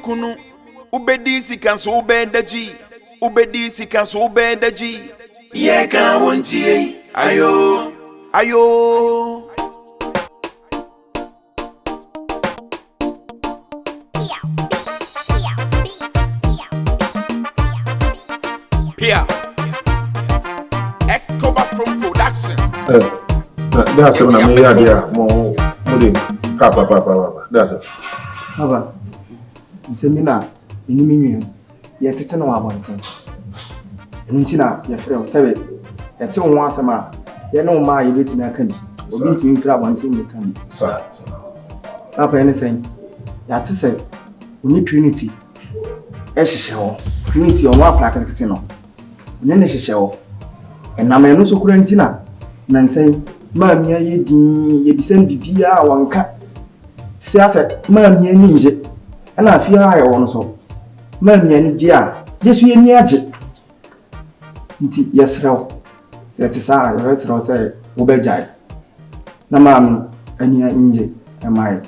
kunu ubedi sika so ubendaji ye kan wontie ayo Pia Escobar from production. That's when I'm here, dear. More, papa. That's it. Papa, Semina, in me, yet it's no one. Nuntina, your friend, say, at 2 once a month. You know, my bit me a candy. Or be to infra one thing you can. Sir, Papa, anything. That's to say, we need Trinity. Eshishell, Trinity on one plaque as casino. Then Eshishell. And na me no so kurantina na nsan maamia ye din ye bisam bibia wanka sisi ase maamia ni nje na afia aye won so maamia ni je a yesu ye ni age nti yesrew se ti sa yesrew se wo bejai na maam ania nje e mai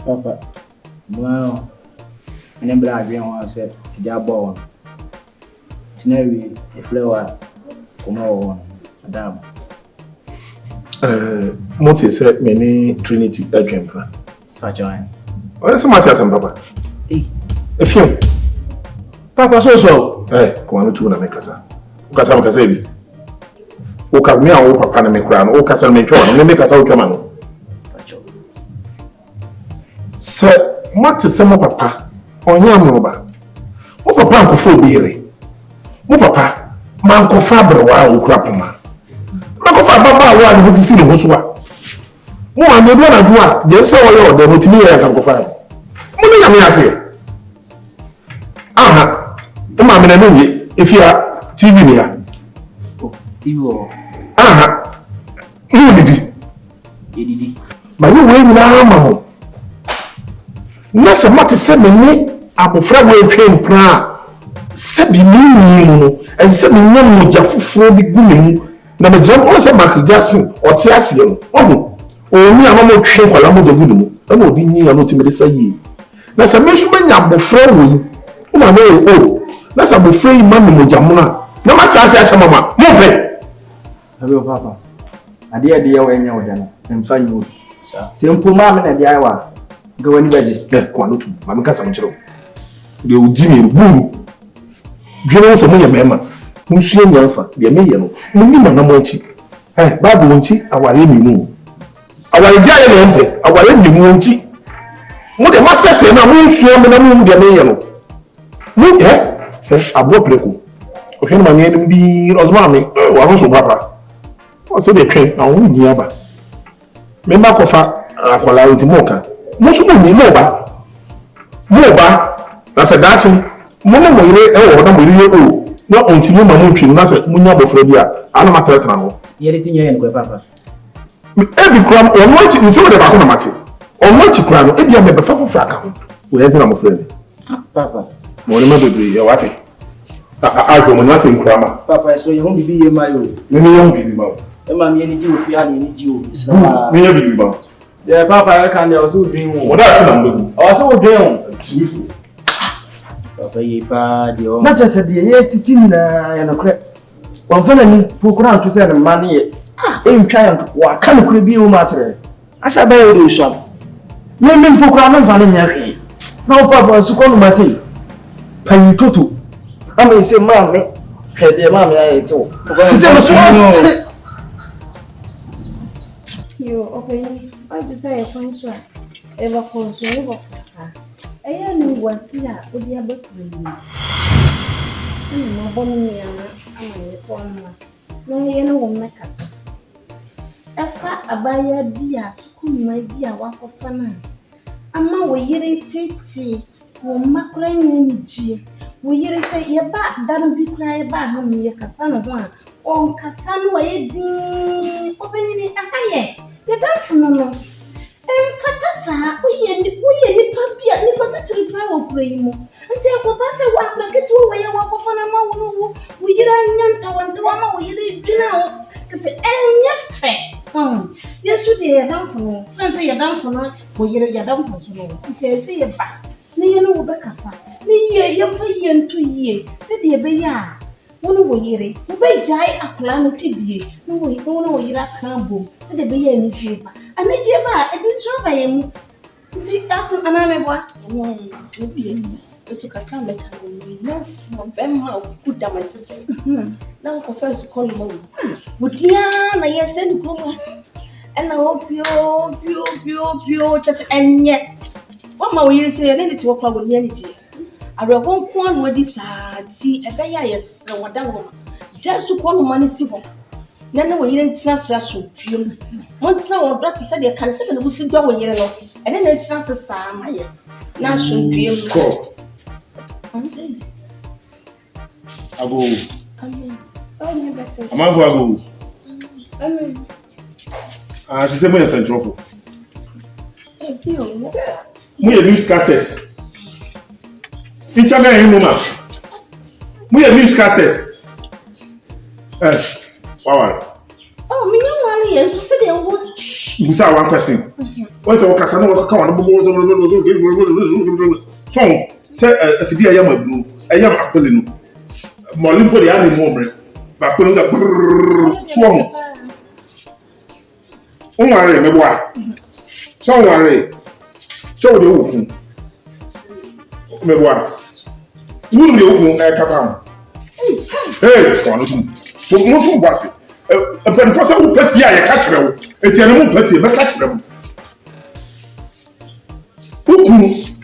papa wow ene bra adwen ho se dia bo won tinawi e flower Come on, madam. Moti said many Trinity again. Such a What is Matthias and Papa? A few. Papa so. Come on to make us. Ukasa mkasebi. Ukazmia au papa na mekrano. Ukasa mekrano. Nembe kasa ukamano. Se Mati sema papa. Onya mroba. Mo papa nkofo biere. Mo papa. Manko fabre wa ukrapoma. Manko fababa wa ni hotisi ni hosuwa. Mo amedo na duwa, je se wo yo de motimi ya kanko fabre. Mo ni nyame ase. Aha. O ma me na nje efia TV ni ya. Iwo. Aha. Ni didi. Edidi. Ma yo we ni na ma ho. Na se mate se me ni abofra wo twem pra. Sebi ni no ense me nyam jafufuro bi gumemu na me jam o se Mark Jackson o te ase no ohu o mi amamo twe kwala mo dogu no e mo bi nyi ya no timede sayi na se me so manya abofra wo yi o ma no na se abofra yi ma me jamu na ma tra ase acha mama mo pe Hello papa ade ya we nya oda no emfa nyi se mpo ma me na de ayewa ga wani baje kwa no tu ma me kasa mo chiro de o jimi buru Gino so munya mema. Musuye nyansa de meye no. Muni na mo nchi. Bible nchi aware mi mu. Aware jaye no mpe, aware mi mu nchi. Mu de masese na mu nsuo me na mu de meye no. Mu abo preko. O hwe no manye nim bi ozma me, wa ho so papa. O se de twen na wo nyi aba. Me ma kofa akwala nti mo ka. Mu so mu nyi mo ba. Mo ba na se dachi Mona mo ire e wo na mo ire o na onti mo ma mo ntwi na se munya bofra bi a ana matretra no yele tinye en ko papa e bi kram o mo chi nti wo de ba ko na mate o mo chi kram e bi a me be fa fufu aka ho wo ye na mo frɛ papa mo ne ma bebre ye wate a go mo na se nkrama papa so ye ho bibi ye mayo me me yon bibi ma e ma me ni ji ofi ani ni ji o isla me ye bibi ba de papa ka ne o so din wo da ti na mo o so din wo papa ye pa de o na chese de ye titi na ya no kre wonfana ni pokura to se na mane ye ntwa ya wa ka no kre bi o ma tere asa ba ye do so me pokura na mfa nya hwe na o papa su ko no ma sei pan toto ama ise ma me hwe de ma me aye ti wo se no so yo open I desire kwanso eba konso eba kosa eya ni wasi a odi abekuru ni na bomu ni ana ama yeso ama no ye no wo mekasa efa abaya bi a sukuma bi a wakofa na ama wo yire titi wo makura nyi ji wo yire se ye ba dan bi kura ye ba ha mu ye kasa no ho a on kasa no ye din obenyi ahaye ye dan funu no fata sa uye ni papia ni fata tripa wo primo ante ko pase wa braketu wo ye wa ko fana ma wo wo yira nyanta wanta wa ma wo yira dwina o kase enya fe yesu de ye dan funu france ye dan funu wo yere ya da mfa so no nti ese ye ba ne ye no wo be kasa ne ye ye fa ye nto ye se de be ya wono wo yere wo be jai akla no chidie no wo yere aka bom se de be ya ni jeba ani jeba e bi tro ba ye mu nti asan aname boa no die eso kakra me ka no no be ma ku da man tse na ko fa su call mo wo dia na ye se ni ko ena wo pio chat enye wa ma wo yiri se ne ti wo kwa wo ni ani die abre kon kon no di sa ti e be ya ye se wo da wo ja su ko no mani si ho na wo yiri ntina so aso pio mo ntina wo do ti se de kan se de wo si do wo yiri no ene na ntina se sa ma ye na so pio Ko. Ago. so ni better Amanfo ago. amen Ah, c'est moi un trofo. pio Mu ye newscasters. Inchaga yin no ma. Mu ye newscasters. Wow. oh me no worry ye so se de wo Musa one question. Wọ́n sọ ọkasa náà wọ́n kọ́ wọn bọ́bọ́ sọ́n sẹ́ ẹ̀fìdí ẹ̀yà máa dùn ẹ̀yà máa pẹ̀lẹ̀ nù mọ̀lẹ́ mpọ̀ de yà ni mọ̀ mìíràn bá pẹ̀lú sẹ́ sọ́ ọ̀hún ń wà rẹ̀ mẹ́bọ̀ à sọ́ ń wà rẹ̀ sọ́ wọ́n de wò kún mẹ́bọ̀ à wọ́n de wò kún ẹ̀ káfà hàn wọ́n ló tún mo tún bọ̀ àṣẹ ẹ̀pẹ̀lifọ́ sẹ́ wọ́n pẹ̀tì yà yẹ ká kyerẹ́ wò ètì ẹ̀ ni mo pẹ̀tì yẹ bẹ́ ká kyerẹ́ wò.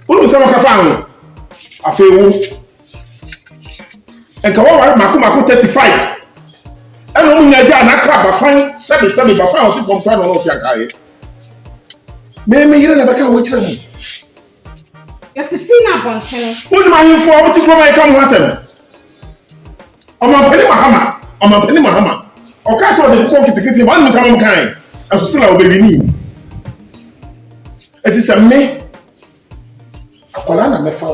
Unu sema kafangu afewu enka wa ware mako 35 eno mu nyaja na kra bafan sebe bafan oti from plan no oti akaye me yire na baka wo kire mu ya titina bonkene unu ma yinfo oti kro ma ka mu asem ọmọ pẹni mahama ọka so de ko kitikiti ma nmi samam kan aso sila obedini eti se me akwala na mefa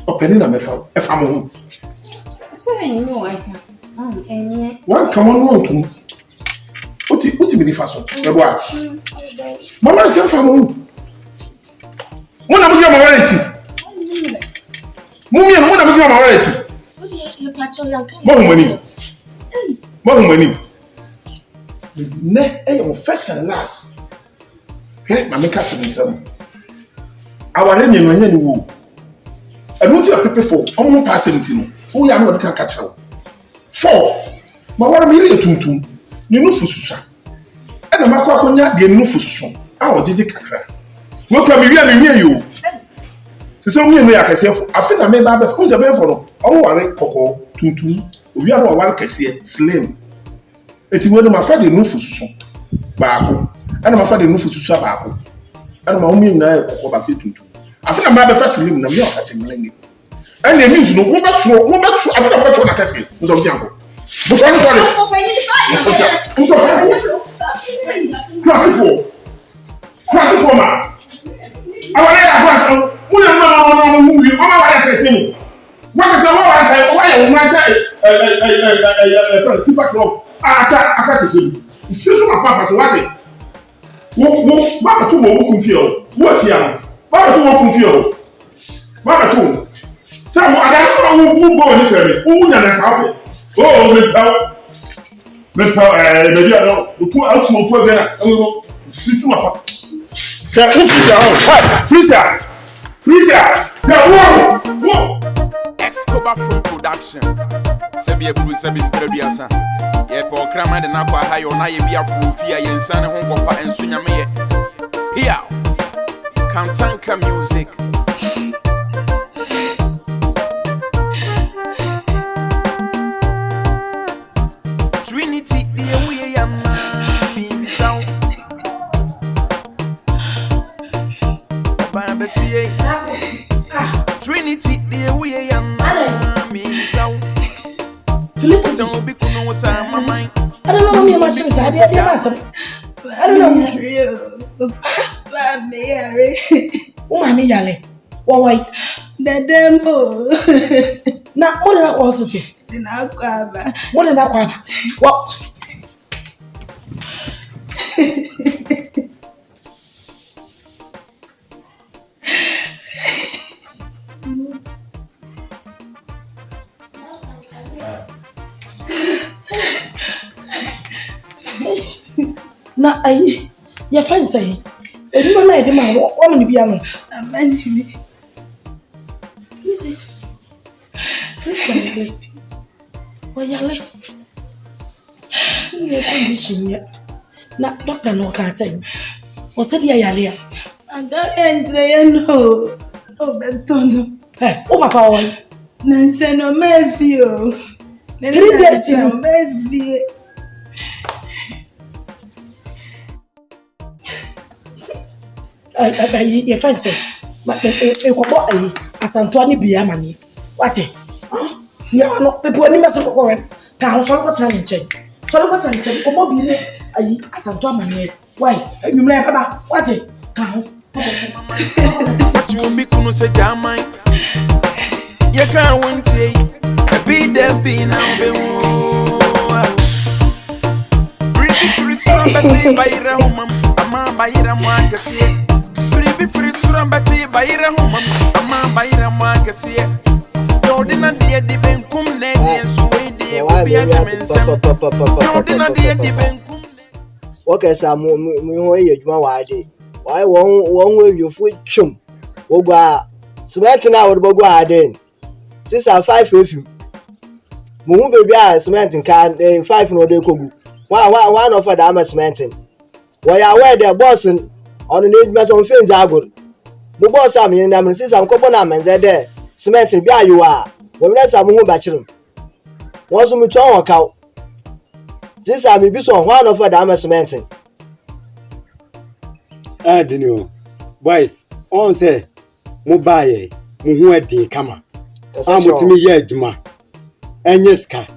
openi na mefa efa mo hu se ni o aja enye wan come on won tum oti bi fa so ebo a mama se fa mo hu mo na mo je ma wale ti mo mi mo na mo je ma wale ti mo hu mani ne e yo first and last ma me ka se ntram aware ni nwanya ni wo enu ti apepefo omo pass enti no wo ya no de kan ka kire wo 4 ma wara mi re tuntum ni no fususa e na makwa akonya de no fususu a ojiji kakra wo ka mi wi yo se so mi no ya kasefo afi na me ba be ko se be fo no omo ware kokko tuntum owi a no ware kase slim eti wo no ma fa de no fususu baako e na ma fa de no fususu baako ana ma umi na kokko ba tuntum afi na ma be fa slim na me o ka chimlenge and the news no wo betro afi na betro na kase nzo fi anko bo fa no fa Classifo ma awale ya kwa mo na ma mu wi o ma wa kase mu wa kase wa ya wo ma say friend tipa club aka kase mu sisu ma papa so wate wo ba to mo kun fi o wo afia ba to mo kun fi o ba to sa mo ada so wo bo ni sere wo nya na ka o me pa me dia no tu out mo to gana wo sisu ma papa ka Frisia whoa Escobar from production. Sebi ebru sebi producer. Ye po krama de na kwa hayo na ye bia frufia ye nsane ho kopa enso nyame ye. Here. Kantanka music. Trinity the way ya man sound. Baba see Trinity the way ya man sound. Felicity. Don't be kuno sa mama. I don't know me machine say dey master. I don't know. Mami yale. Why? The demo. Na mo na ko hospital. Na kwaba. Mo na ko aba. Wa Na ai ya fan sai. Ebi ma na ede ma wo mo ni bia no. Amani. Fresh one. Oyale. Ni condition ya. Na doctor no can say. O se dia yale ya. Aga entre ya no. O bentono. O papa o. Nanse no mevio. 3 days no mevio. Ye fancy. Ma e ko bo ai asanto ani bia mani. Wate? Ya no people ni mese ko re. Ka ho so ko tran nchen. So ko tran nchen ko bo bi ni ai asanto amani. Why? Enyumra baba. Wate? Ka ho. What you be kunu se jamai. You can't win today. Be there be now be free surambati bayira homa ama bayira mwakasiye free surambati bayira homa ama bayira mwakasiye yodina die di benkum ne die suwe die obi amensem yodina die di benkum okay sa mu ho ye adwuma waade why won wewiofo twem ogwa cement na wo bogu aden 6 and 5 efim mu hu bebi a cement kan 5 no de kogu one of the am cementing we are where the boss on the edge on fence agor mu boss am yin na me 6 am kobo na menze de cement bi ayu a wo na sa mu hu ba chirim won so mu twa won kaw 6 am bi so one of the am cementing Adino boys on say mo baye mo hu adi kama amotimi ye adwuma enye ska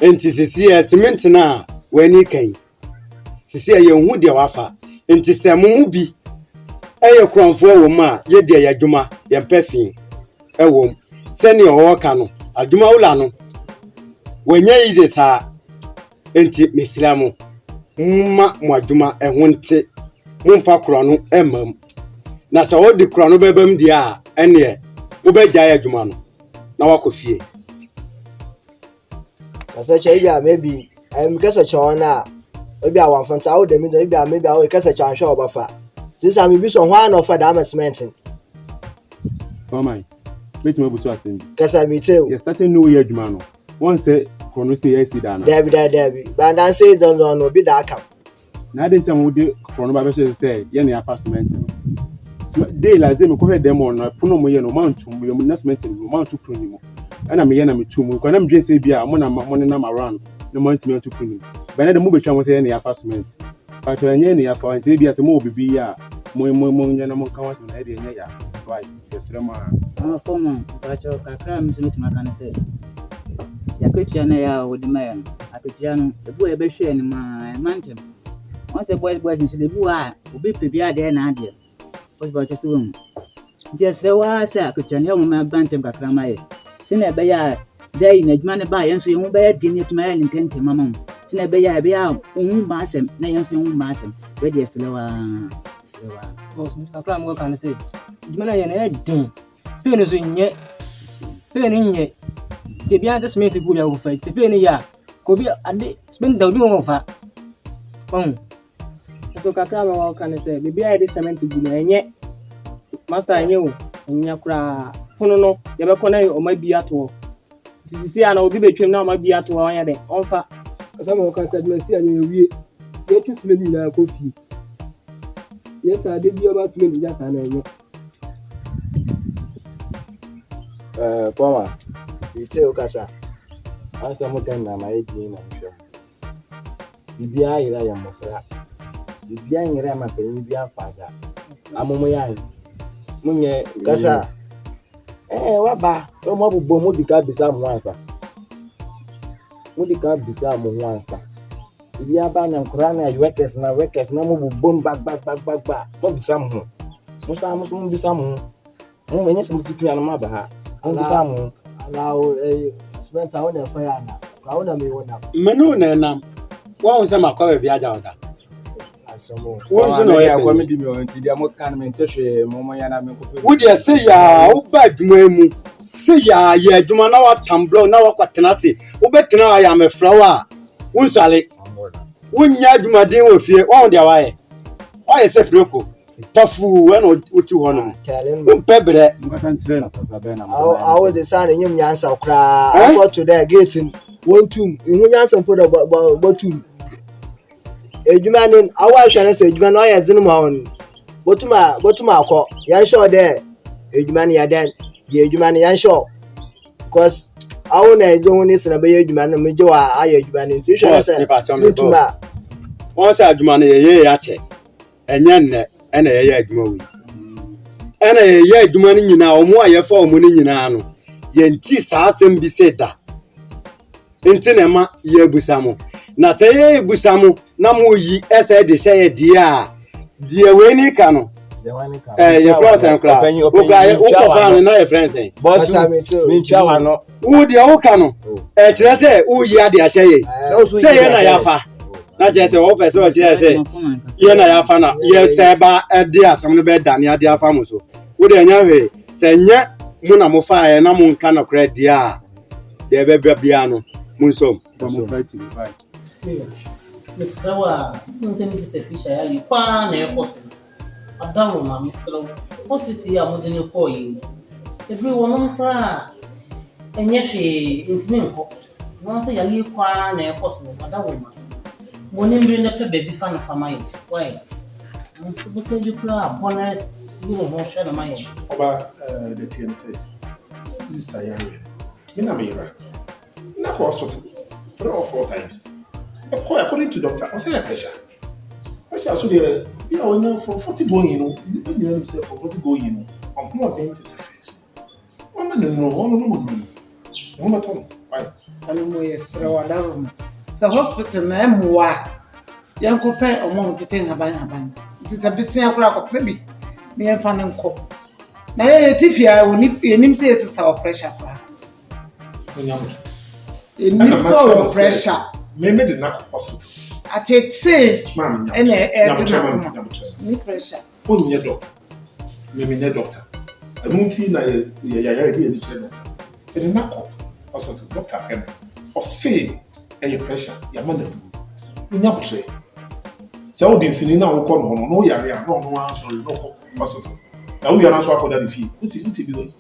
enti sisi cement na wani kan sisi ye hu de wafa enti se mo bi eye kronfo wo ma ye de ye adwuma ye mpafin ewo seni o ka no adwuma wula no wenye ize sa enti mesilamu mma mo adwuma ehunte mumfa kura no emam na se wo de kura no bebam di a ene wo be gya adwuma no na wakofie kasa chaiba maybe kasa chona obi awan fanta wo de mi do maybe awo kasa chan hwe obafa since am bi so one of the am cementing oh my wait me busu asen kasa mi tell you starting no year adwuma no one say chrono say yes dana Debbie but dan say don obi da aka na dey time wo de chrono ba be say ye na apartment no day last day me ko fe demo no puno mo ye no man tum mo na cementing no man tum pro ni mo ana me ye na me tum ko na me dwen say bia mo na around no man tum to pro ni ba na de mo betwa mo say ye na apartment but enye na apartment bia say mo bibi ya mo nya na mo kan wa na de enye ya why yes rema form bacho kakra mzumi tumakana say ya kwetia na ya wodima apetia no ebu e be hwe ni mantem wọ́n ṣe boys ní ṣe bu a obi pebi ade na ade boys ba chese won je se wa sa akutwa ne mo bantem kakra ma ye se na be ya dai na adwuma ne ba ye nso ye ho be ya di ni tuma ya ni tente mama se na be ya ohun ba asem na ye nso ohun ba asem we de se wa boss mis kakra mo kan se adwuma na ye na ya din pe no so nye pe ni nye te bia se smith gu ya go fa te pe ni ya ko bi ade spend da obi mo fa so kakra ma kan say bibi ai de cement gu na enye master enye o nya kura hono no ye be kona o ma bi ato sisi ana obi betwem na o ma bi ato anya de onfa asa ma kan say me si anya wie ye tu cement na ko fi yes ade bi o ba cement ja sa na enye Poma ite okasa asa mo kan na ma e di na hwe bibi ayira ya mofra bibi anyira ma pe bibi afaga amomo ya munye kasa waba o mo bubo mo dika bisa mo ansa mo dika bisa mo ansa bibi aba na nkura na workers na mo bubo bag mo bisa mo mo bisa mo mo menye so fiti ana ma ba ha mo bisa mo na cement a wona fa ya na ka wona me wona menu na nam wa unse makwa bia aja oda asomo wonso no ye kwa me di me on ti dia mo kan me ntehwe mo ya na me ko wo de say ya wo ba adwuma mu say ya ye adwuma na wa tamblo na wa kwatena se wo betena ya me flower wonso ale wonya adwumaden wo fie won dia wae wae se preko tafu we no uti ho no pebre awo de san nyum nyansa kra go to the gate won tum ihu nyansa mpo da botum ejuma nin awa hwere se ejuma no ye dzinu ma won botuma akọ yan sure there ejuma ni yadan ye ejuma ni yan sure because awo na eje won ni sina be ye ejuma no meje wa aye ejuma ni nti hwere se botuma won se ejuma ni ye ya che enye nne ena ye ejuma wi ena ye ejuma ni nyina omo aye fa omo ni nyina no ye nti sa asem bi se da nti na ma ye busamo na se ye busamo na mo yi ese de hye dia die we ni ka no ye friends and kra o ko fa no na ye friends eh boss me tia wa no wo dia wo ka no kire se wo yi ade hye ye se ye na ya fa na je se wo pese o kire se ye na ya fa na ye se ba de asem no be dane ade afa mo so wo de nya hwe se nya mu na mo fa ye na mo nka no kra dia de be bia no mo som Misrawa, não tem que ser ficha ali, pá, né, posso. Adamo uma misrawa, hospital ya mo de ne ko yi. Everyone on cry. Enye hwe intimi nko. No say yali kwa na posso, adamo ma. Mo ne mbre ne pe baby fa na fama yi. Why? Mo so say you cry, bona you mo hwe na mai. Oba the TNC. Sister Yari. Mina mira. Na hospital 3 or 4 times. According to doctor, I say pressure. Pressure so there. Yeah, we know for 40 going, you know. You know himself for 40 going, you know. I'm more dentist face. No. No matter why. Anu ye srawa darum. Sa hospital na emwa. Yanko pe omo tete haban. Tete bisi akura ko pe bi. Me enfa ne nko. Na ye tifia oni enim se teta pressure pra. Onyamu. Enim so pressure. Me the knock hospital. Atete. Mama. Ni pressure. Onye doctor. Me doctor. Amunti na ya be the doctor. The knock hospital doctor em. O say e pressure ya man do. Onyamu tre. So all this in na wo ko no yare a no answer no hospital. Na wo yare so akoda the fee. Uti bi do.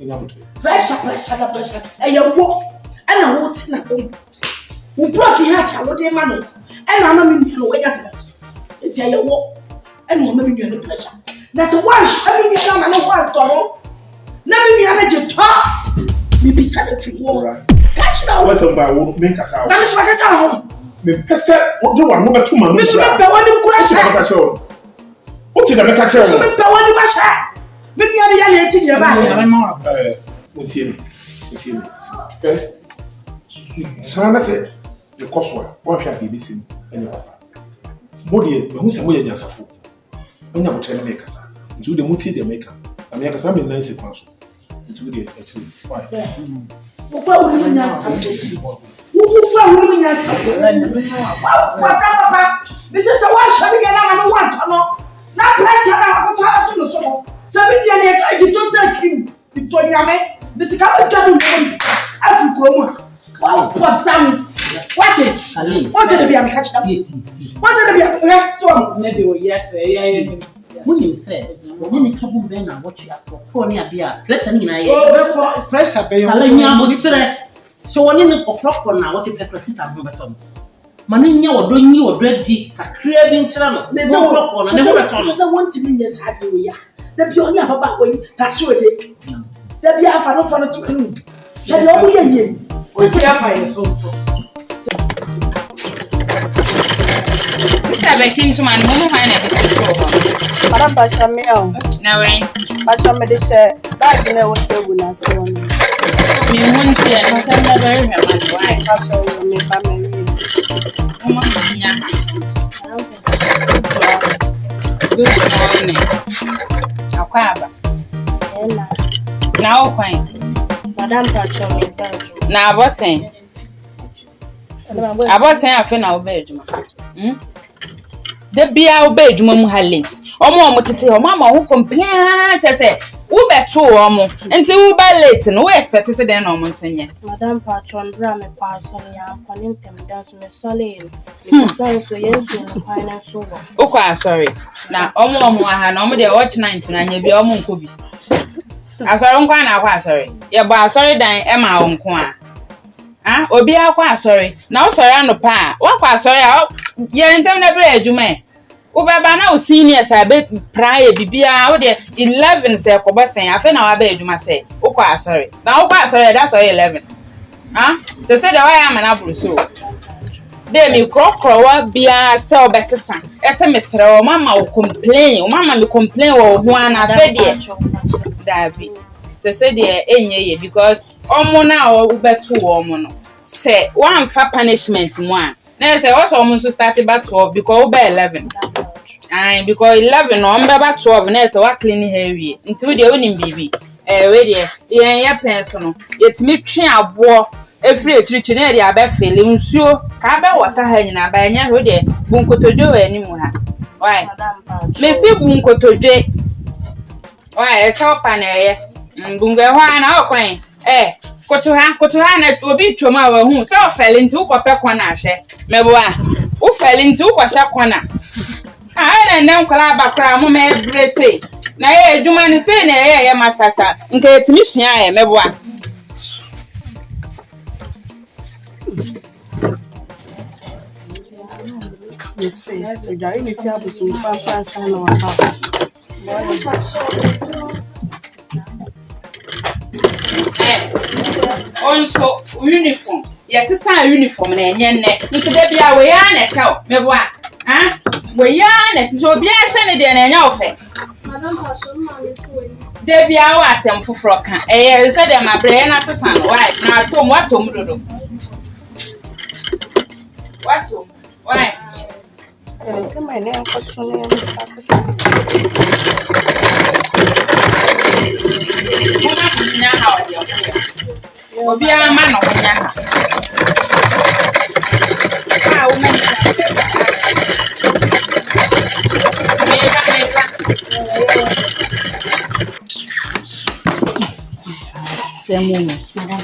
Onyamu tre. Pressure. E ya wo. Ana wo ti na kom. We broke your heart, what dear man, and I'm a million away at pressure. It's a walk, and 1 million pressure. That's a one showing you down and a one tunnel. Never me energy talk. Maybe sanitary water. Catch now. What's on by would make us out. That's what I saw. The person, what do I move 2 months? Mr. Bewani crash. What's in the catcher? Mr. Bewani Masha. Maybe I didn't your body. What's him? Okay. So I said, the cost one shall be missing any papa. Body, who say we are just a fool. When you are trying to make us, do the multi the maker. I mean, I'm in nice council. Into the actually. Why? What would you answer? Papa, this is a one showing and one tunnel. Not pressure, I'm going to do so. 7 years ago, you just said him, Victoria, Mr. Captain, Africa. What down? What it? What's it to be? I'm catching up. What's it to be? So maybe we yet when you said when you trouble Ben and what you are for near dear pressure in I pressure pay so when you o'clock now what you pay sister Tom. Money or doing you or dread be a craving channel. There's no clock on and never turn. There's a 1 million happy we are. The pioneer about when that's your day. There be a fan to me. Shall you be we see up by the soul. I came to my mom and Madam Bachamel. Now, Bachamel, they say, that you know what they will not say on me. You won't see it, I can never have my wife. Bachamel, my family. Good morning. Aquaba. Now, fine. Madam Bachamel, now, what's saying? I was saying, I feel now, bedroom. The beer obeyed Mum Hallet. Or more, Mama who complained, I said, Who bet 2 or more until we buy late and we expect to see them almost in ye. Madame Patron Bram pass on ya calling them dance me solid. So yes, finance so. Okay, sorry. Now, almost I had normally watch 99 you be almost could be. I saw quite sorry. Yeah, but sorry, then Emma on qua. Ah, Obi aqua sorry. Now, sorry, I'm no pa. What sorry out? Yeah, and never read you may. Ubaba na seniors I be prior bibia out there 11 say koba say I feel now I be you say. Okay, sorry. Now, okay, sorry, that's all 11. Huh? So say the way I'm an apple so. They me crow bia sell besesa. Ese mesra o mama will complain. O mama me complain o one affair there. Dabi. So say there enye because omo na o betu omo no. Say one for punishment one. Now say also almost started back 12 because we 11. And because 11 no back 12 na say what clean hair we. Until the onim bibi. We there. Ya person no. Yetimi twe abo every church na dey abefele nsuo ka be water ha nyina ba nya ho de bunkotojo we animu ha why me si bunkotoje why e chopa na ye bunga ho na okwan koto ha na obi twoma wa hu se ofele nti ukope kwana ahye meboa ufele nti ukosha kwana na nkwala abakra mo me brese na ye adwuma ni se na ye matata nke etimi sua ye meboa. Yes, so Jerry, if you have some pass and our house. Also, uniform. Yes, it's a uniform and yen. Mr. Debbie, we are next out. Me what? Huh? We are next. So be a Sunday and your fair. Debbie, I was some for frock. I said, my brain as a son. Why? Now, Tom, what to do? What to? Why? Come my name for 2 names. Obi a man of nya. Ah, woman. Semu, madam.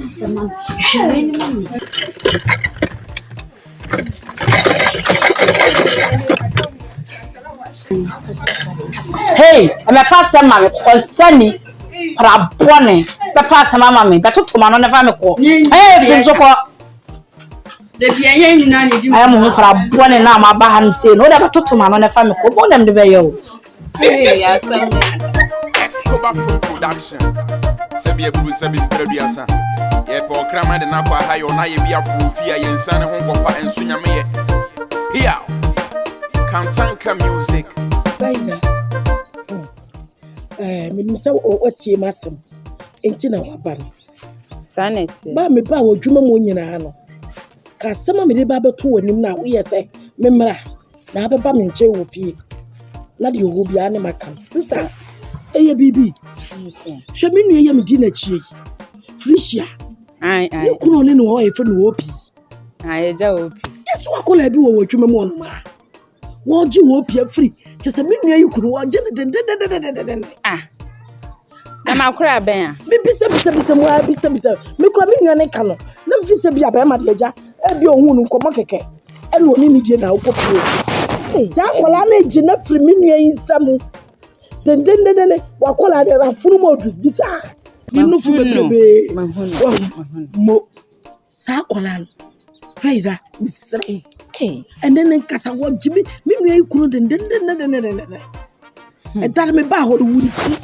Semu, shireni mami. Hey, I'm a pastor, mammy, concerning Prabone. Papa, some mammy, but took to my own family. Hey, I am Prabone now, my bahan saying, whatever took to my own family, go them the way you. Yes, production. Sebia Bruce Sabin Prebiasa. Yepo Crama de Napa Hayo Naya Fufia and San Hongopa and Sunyame. Here, Kantanka music. Minimsa oti masem enti na waban sanet ba me ba wodwuma mo nyina no ka sema me de ba beto wanim na wo yese memra na abeba me nche wo fie na de wo bia ne makam sister eye bibi hwe me nue ye me di na chie frisia ai kuno ne no e fe no opi ai ja opi yeso akola bi wo wodwuma mo no ma wo ji wo opi afri chese me nue yi kuno wo je ne na makura ben a bisa mo bisa me kura me nua ne ka no na mfise bia ba ma de agya e bi ohun no nkomo keke e no ni die na wo kopio za akola na ji na fri me nua yi samu den wakola de rafunu mo du bisa me no fu bebrebe mo sa akola no faiza misra and then kasa wo jibi me nua yi kunu den e dar me ba ho do wuri ti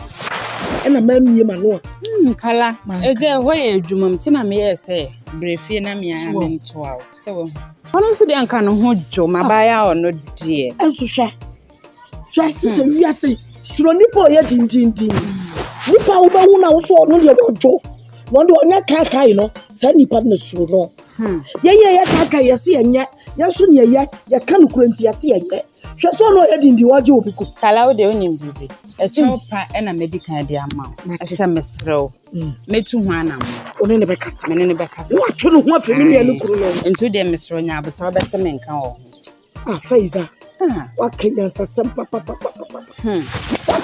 ena mamie mano kala eje ho ye adwumam ti na me yese brefie na me ya me ntoa so ono so de anka no ho dwo mabaya ono de enso hwa sister wi ase suro nipo ye tintin nipa wo ba wu na wo so ono de dwo no de onya kakai no sa nipa na suro no ye kakai ye se enya ye so ne ye kan kuranti ye se enya hwa no ye dindi waje obiku kala wo de onim bibi echopa ena medical de ama esa mesrew metu hu anam one ne bekasa me ne bekasa wo atwe no hu afre me nua no kuru no entu de mesrew nya abeta obete me nka wo faiza wa kenya sasam papa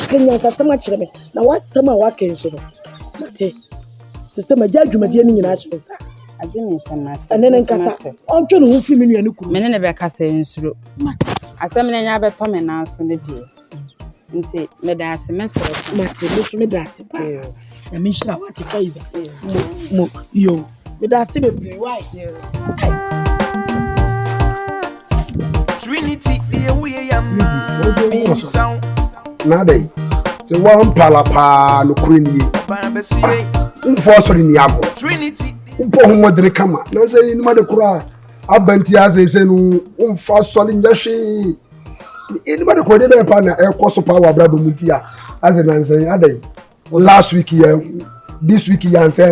Kenya sasama kyerɛ me na wasɛm a waka nso no mate sɛ magya adwumadie no nyinaa hyɛ nsa agye me nsɛm mate ɛne ne nkasa ɔntwe ne ho firi me nua no kuru mene ne bɛkasa nsuro asɛm no nya bɛtɔ me nanso ne deɛ nti meda ase mɛsrɛ mate me so meda ase pa na me nhyira wate Faiza mo yo meda ase bebree why Trinity the way am sound Nade. So one palapa no kuni. Unfo so ni abo. Trinity. Unpo homo dere kama. Na say ni ma de kura. Abanti ase no unfa so ni nyahwe. Ni ma de kura de be pa na ekoso pa wa brabo mutia. As na say adai. Last week here this week here say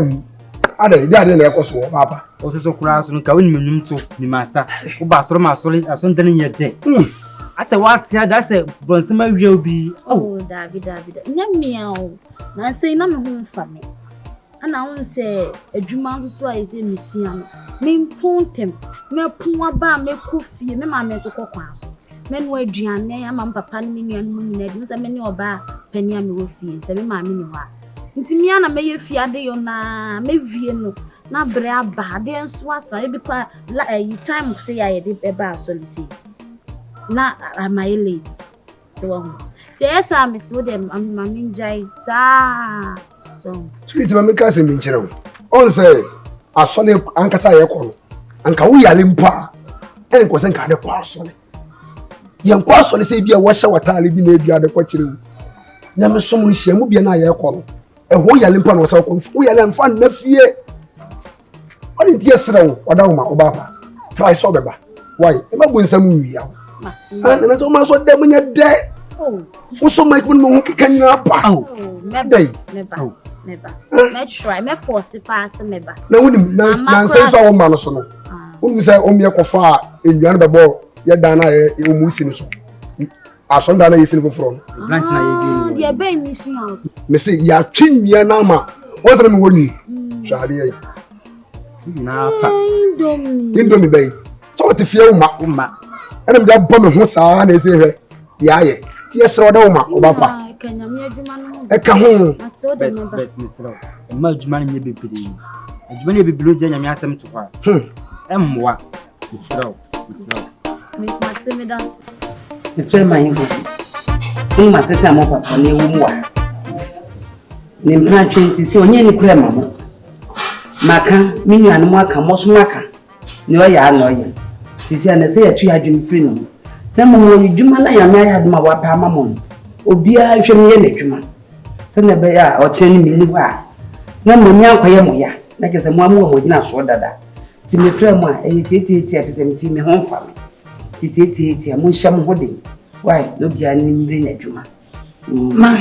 adai dey na ekoso papa. Oso kura so no ka woni menum to ni masa. Wo ba soro ma soro aso ndane ye de. Ase what ya da se bronsema wie obi. Oh David. Nyamia na say na me ho mfa me. Ana won say adwuma nso so ayese misua no. Me mpontem, me pon aba me kofie, me ma me so kokwan so. Me no aduane ama papa ne me nua no nyina di. Me ne oba pani a me wo fie, se me ma me ni ho a. Nti me ana me ye fie ade yo na me wie no. Na bre aba de nso asa e bi pa time say ya ye de eba so lisi. Na am I late? So yes, I miss with them. I'm Minjai, sir. So, Sweet Mamika and Minchero. On say, a sonny Ankasa Yako, and Kawia Limpa, and was anchored a parcel. Young parcel say be a washer what I live in maybe other question. Never so much Shamubi and I call. A whole Yalimpan was out of we are fun nephew. What did you say? Odama Obaba? Try sober. Why? I'm not going some movie. And that's almost what them when you're dead. Oh, so make one more can you up? Oh, never. Let's try. Me force the pass never. No, nonsense all manosono. Who say Omia Kofa in Yanda Ball, Yadana, Umusin. I saw that is in the front. Dear baby, mission house. Missy, ya chin Yanama. What's the money? Shadi. Indomie Bay. So what if you ma? And I'm that bomb who saw and say, yeah, yes, or no, Obapa. Can you make man? A kahun. That's all the number. A much money be pretty. A money be blue jam and them to her. What? Miss Row. Make my simidas. The friend my English. You must set them up on the woman. Name not 20 see on any crema. Maka, me and Maka, most Maka. No, ya lawyer. This year, say a tree had been free. Now, you man, I had my wapa mamon. Obia, show me any Juma. Send a bear or chain me live. No, Moya, like as a mamma would not show that. Timmy Fremma, a tea, me home family. Tea, a moonsham holding. Why, no Jan in a Juma. Ma,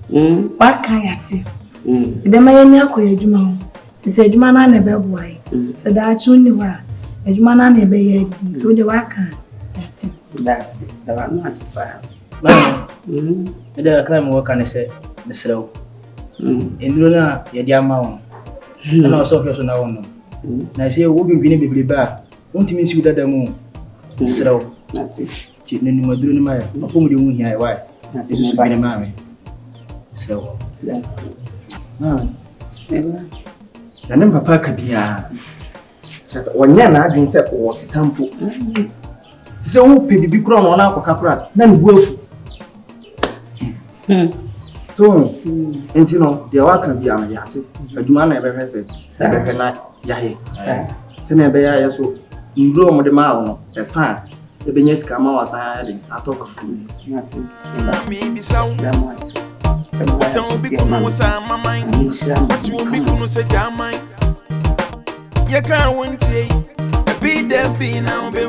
what can I say? The Mayako Juma. She said, Man, I never boy. Said that only why. Edwuma na na be ye di so de waka yati that's the one was far da crime work and say Mr. Enduro na ye di ama won na so so na won na say wo bi ne bebele ba untimi si dada mu Mr. ti ne ni maduro ni ma ya ko mu de mu hia why this is bi ne ma me so that's na ne papa ka bia Wanya na adwin se ko sisampo. Ti se wo pe bibi kro no na akoka kra na ne buafu. So, enti no de wa kan bia ma yate. Adwuma na ebe hwe se ebe na yahe. Se na ebe ya so nduro mo de ma wo no. Esa ebe nya sika ma wa san ya de atoka fu. Yate. Me bi saw. Don't be kuno sa mama. What you be kuno se jamai. You can't win today. Be them be now be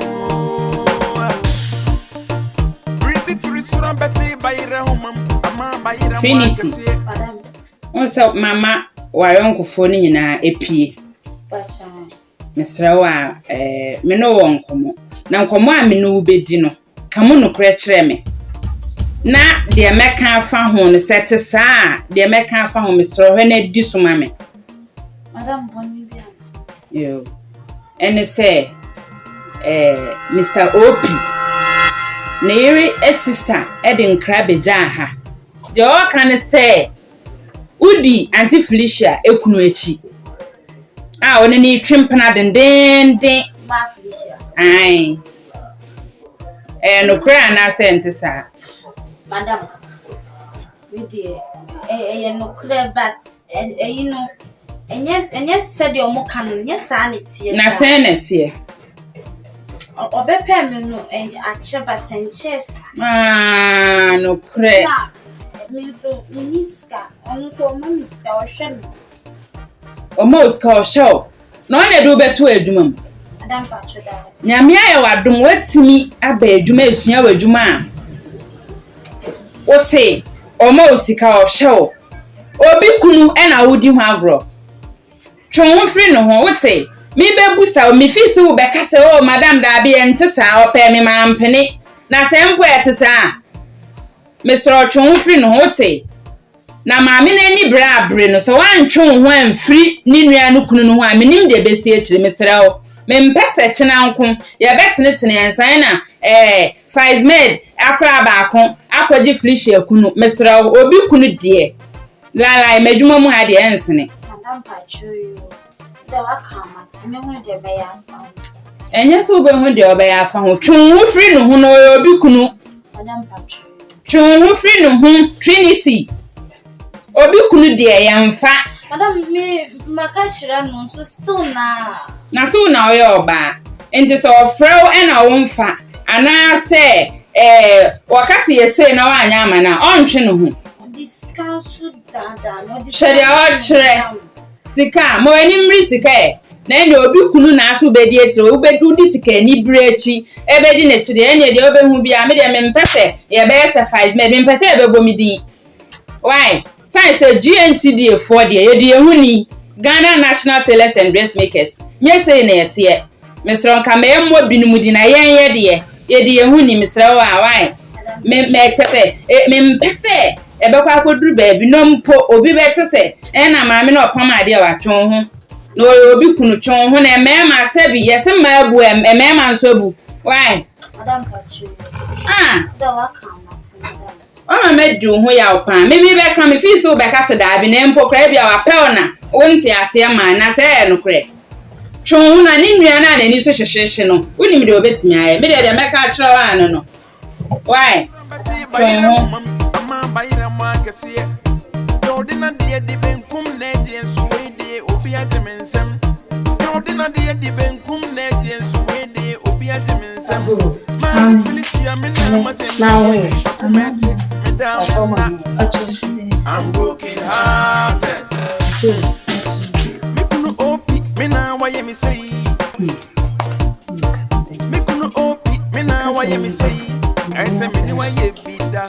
Trinity. Also, Mama, why Uncle Phone in a epie. Mr. Wa, me no one come. Now come on, me no bedino. Come on, no cratch me. Na the American found home set aside. The American found home, Mr. Hene Disumame. Madame Bonnie. You and say, Mr. Opie, Neri a sister, Eden Crabby Jaha. de o kan say udi anti Felicia ekunu echi oni ni twempena dendenden ma Felicia ai no kra na sente sa madam we dey no kra but you know yes said your mo kan yes sanity na sanity obepe me no ache batenches no kra Minso Miniska, on for Miniska or Shem. O Moscow show. No one do better adwuma. Adam Pachoda. Nyamia ya wadom watimi aba adwuma esua wadwuma. O say o Mosika o show. Obi kunu na wodi ho agro. Twon free no ho wote. Mi bebusa o mi fisi wo beka se o madam da bi entesa o pe mi ma mpene. Na se mpo etesa. Mr. Ochon free no hote na maame na ni bra abre no so wantwon ho amfiri ni nua no kunu no hoamenim de besi akire Mr. O mempese kina nko ye betenetene ensan na Faizmed akra baako akwaji Felicia kunu Mr. O obi kunu de la medwuma mu ade ensene madam pachoyo da wakama time hu de be ya fa enye so be hu de obe ya fa ho twon free no ho no obi kunu madam pachoyo twon free no ho Trinity obi kunu de yamfa madam me makashira no so still na so na oyo oba enti so frau na wonfa ana se wakasi yese na wanya amana ontwe no ho discount dada no sheria o kire sika mo animri sika na ene obi kunu na aso bedi etire obedu di sika ni brechi ebedi na chire ene de obehu bia me de mempese ye be se 5 me mempese e bebo mi din why science GNTD for de ye de ehuni Ghana National Tailors and Dressmakers yes say na yete Mr. Nkamemo binumu di na ye de ehuni Mr. why me tete me mpese ebekwa akoduru baabi no mpo obi betese na maame na opam ade watwon ho no obi kunu twon ho na emema sabi yese maabu emema nso bu why madam pachu da wakamati o medu ho ya opan me beka me fi so beka se da bi na mpo kra bia wapel na wonti ase ma na se no kra twon ho na ni nua na ni so hyehye no woni me de obetimi aye me de meka kira wa no why twon ho bayira makasiye yodina de di benkum neje suwede obi ajemensem yodina de benkum neje suwede obi ajemensem ma Felicia mina masem now where I'm broken hearted mikunu opi mina waye mi say mikunu opi mina waye mi say I say me waye bida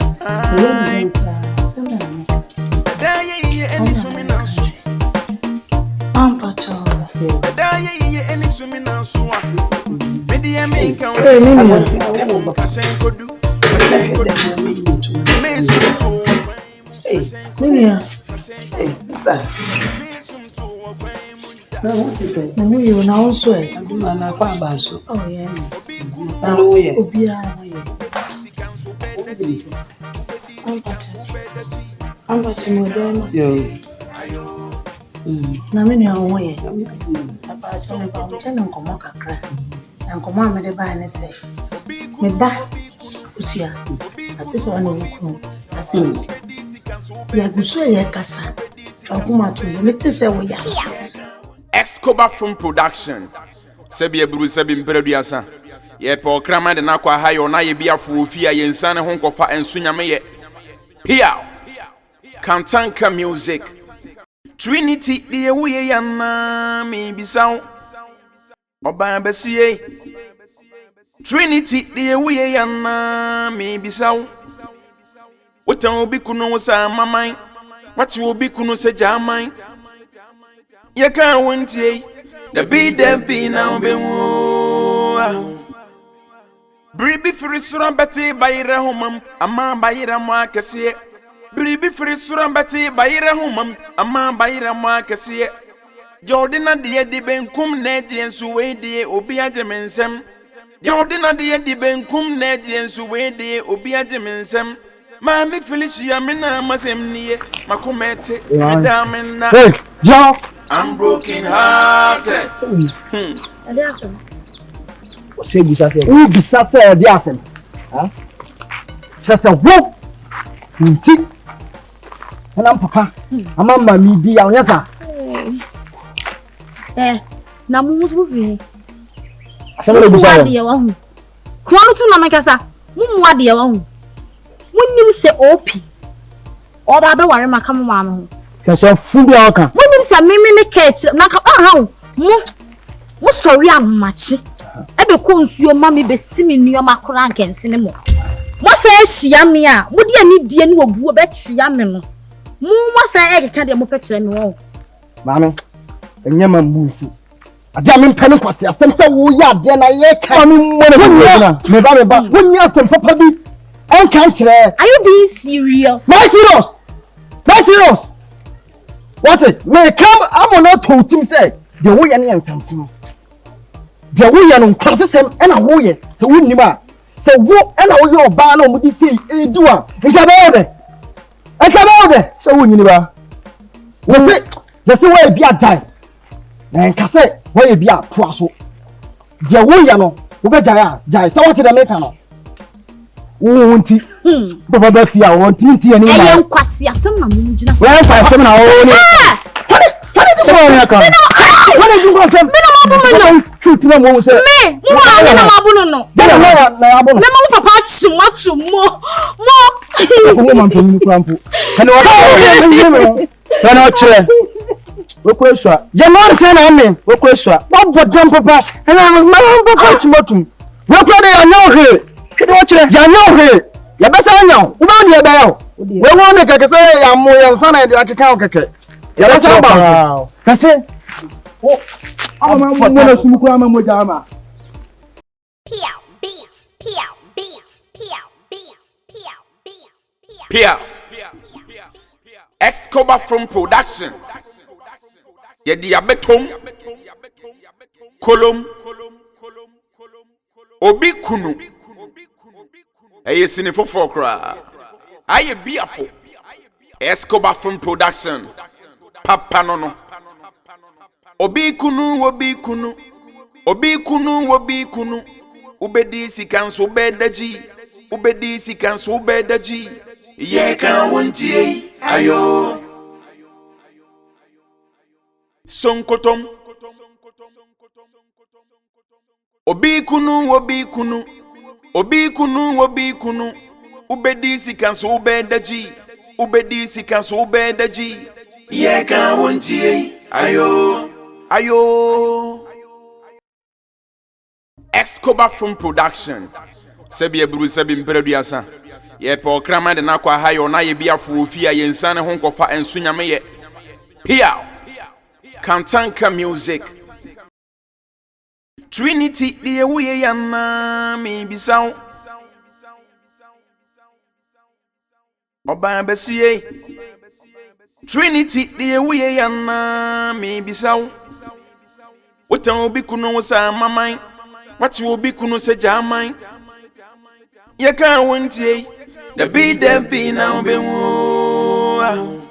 any swimming and so. I'm patrol. Any swimming and so. Media make a Hey, sister. What is it? You now swear. I'm going oh, yeah. I'm watching modern. Na mimi ni onwe. Papa chone ba mchana nkomo kakra. Na nkomo amede ba ne se. Me ba utia. Ati so na wuku. Asi. Ya guso ye kasa. Akuma to me tese wo ya. Escobar from production. Sebi eburu sebi mpereduasa. Ye pe okrama de na kwa hayo na ye bia fu ofia ye nsane ho nkofa ensu nyame ye. Here. Kantanka music. Trinity the way yana me bisaw. Oba besiye. Trinity the way yana me bisaw. Wata obi kunu wasa mamai. Wati obi kunu se jamai. Ye kan wontie. The be now be wo. Bribi frisura beti bayira homam ama bayira mo akese. Bribi frisura beti bayira homam ama bayira mo akese. Jordina de di benkum neje ensu we de obi ajemensem. Jordina de di benkum neje ensu we de obi ajemensem. Mami Felicia mina masemnie makomete medamina. Hey, Joe. I'm broken hearted. Say bisa say. Who bisa say di asem? Ha? Say wo. Nti. Ana papa. Ama mami di ya onyasa. Na musu fi. Asem le bisa. Kwanu tu na makasa. Mumu ade ya wahu. Munnim se opi. Oba be ware maka mu ma no. Kasa fudu aka. Munnim se meme ne catch na ka ha mo sori amachi. Ebe ko nsuo ma me be simi nuoma kora nkense ne mo. Mo se hia me a, mo de ani die ne wobuo be hia me no. Mo se ekeka de mo pekere me wo. Maame, enyama mbufu. Adia me mpene kwase asem se wo ya ade na ye ka me mo na. Me ba. Wonni asem papa bi. En kan kire. Are you being serious? My serious. What it? Me come am not to team say. De wo ye na ensamfo. De wo ye no kwasesem e na wo ye. Se wonni ma. Se wo e na wo ye oba na mo di sei edu a. Nka ba ode. Se wonni ba. Yese wo e bia jai. Na nka se wo e bia to aso. De wo ye no wo be jai. Se what the make no. Wonti. Baba ba fia wonti nti ani ma. Eyen kwase asem na mo ngina. Wo fa asem na wo ni. Hani so ya ka. Hani du ko asem. Me na ma bu no. Tutu na mo se. Me na ma bu no. Na abu no. Me mo papa chimatu mo. Ko mo mpem krampo. Hani wa. Kana chire. Wo ko esua. January se na me. Wo ko esua. Wo bodam papa. Ana ma papa chimatu. Wo ko de anyo Kede wo kire ya nyo ya besa nyo wo ba de ba yo we won de keke se ya mo ya nsa na de akeka o keke ya besa ba kase o ama mo na sumuku ama mo jama Pia Escobar from production ye di abetom kolom obi kunu Eye sinifo kra. Aye biafo. Escobar from production. Papa no. Obi kunu. Ubedi sikanso bedaji. Ye kan wontie. Ayo. Sonkotom. Obi kunu. Ubedi sikanso bedaji. Ye kan wontie. Ayo. Escobar from production. Sebi eburu sebi mpereduasa. Ye pe okrama de na kwa hayo na ye bia fuofia ye nsane ho nkofa ensu nyame ye. Pia. Kantanka music. Trinity the way yana me bisaw Oba besie Trinity the way yana me bisaw Wota obi kunu sa mamai Wati obi kunu se jamai Ye kan wontie the be na obewu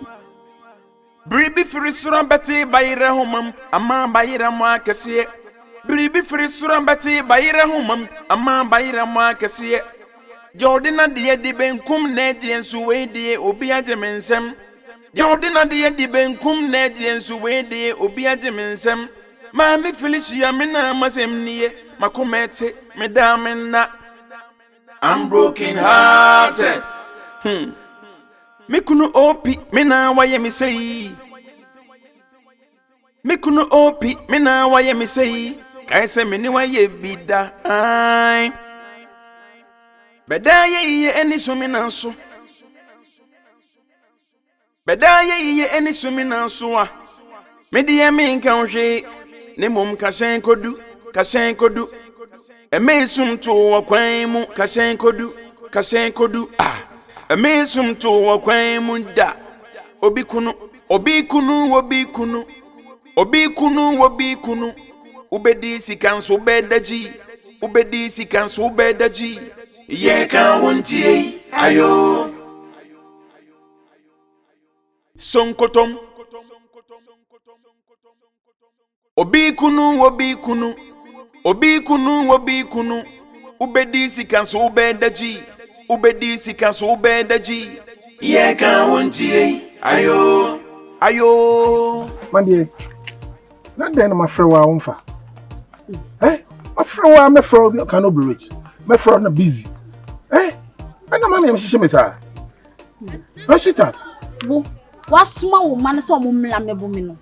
Bribi frisura beti bayira homam ama bayira mo akese Bribi frisura beti bayira homam ama bayira mo akese Jordina de benkum neji ensu wedi obi ajemensem Jordina de benkum neji ensu wedi obi ajemensem Mami Felicia mina masemnie makomete medamena I'm broken hearted Mikuno opi mina waye mi sei Mikuno opi mina waye mi sei Kaise mini waye bida ai Beda ye eni sumina so Beda ye eni sumina so a Medi ya mi nka ohwe ne mom kashen kodu Eme sum to wakwan mu kashen kodu ah Emesum to wakwan munda obi kunu ubedi sikanso bedaji ye kan wontie ayo sonkotom. Obi kunu, obi kunu, obi kunu, obi kunu. Ubedi sikanso ubedaji, ubedi sikanso ubedaji. Ye kan wontie, ayo, ayo. Mandie, na den ma frɛ wa wonfa. Ma frɛ wa me frɛ can not be rich. Me frɛ na busy. Ana mama yam hihye me sa. Ma sweetheart. Bo, wasuma wo man so mo mla mebo me no.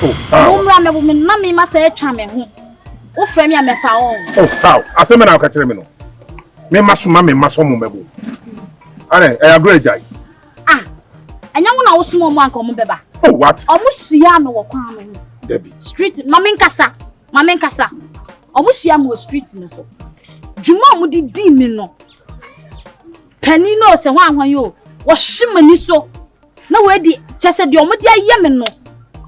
Oh, mo mla mebo me na me ma say twa me ho. Wo frɛ me a me fa wo. Oh, how? Aseme na ka kire me no. Me masuma me maso mo mebo. Are, I agree jai. Anya wo na wo suma mo anka mo beba. Oh, what? Omo hia me wo kwan me. Debbie. Street, mama nkasa. Omo hia me wo street no so. Dwuma mo di me no. Pani no se hwan yo. Wo hwemani so. Na we di chese di omo di aye me no.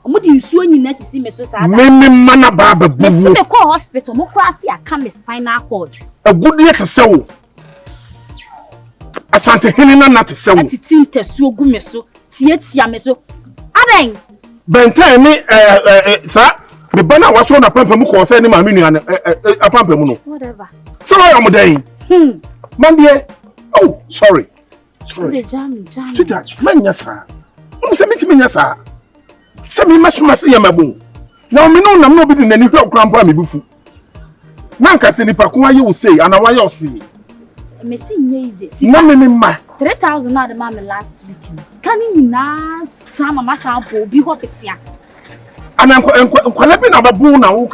Omo di nsuo nyina sisi me so saa. Me mana ba ba bu. Me se me call hospital mo kra se aka me spinal cord. A good year to sew. Asante hinina na to sew. Atiti ntesuo gu me so. Tia me so. Aden. Benten ni sa me bana waso na pampa mu ko se ni ma me nua apampa mu no. Whatever. So I am dey. Mandie. Oh, sorry. Jam. Sweetheart, manya sa. Mo se meti menya sa. Se me masuma se yamabu. Na me no nam no bi di nani hwe okrampa me bufu. Na nka se nipa ko aye wo sei ana wa ye o sei. Me si nye easy. Na me ma 3,000 na the mama last week. Scanning na sama masa bo bi ho pesia. Ana nkwala bi na babu na wo.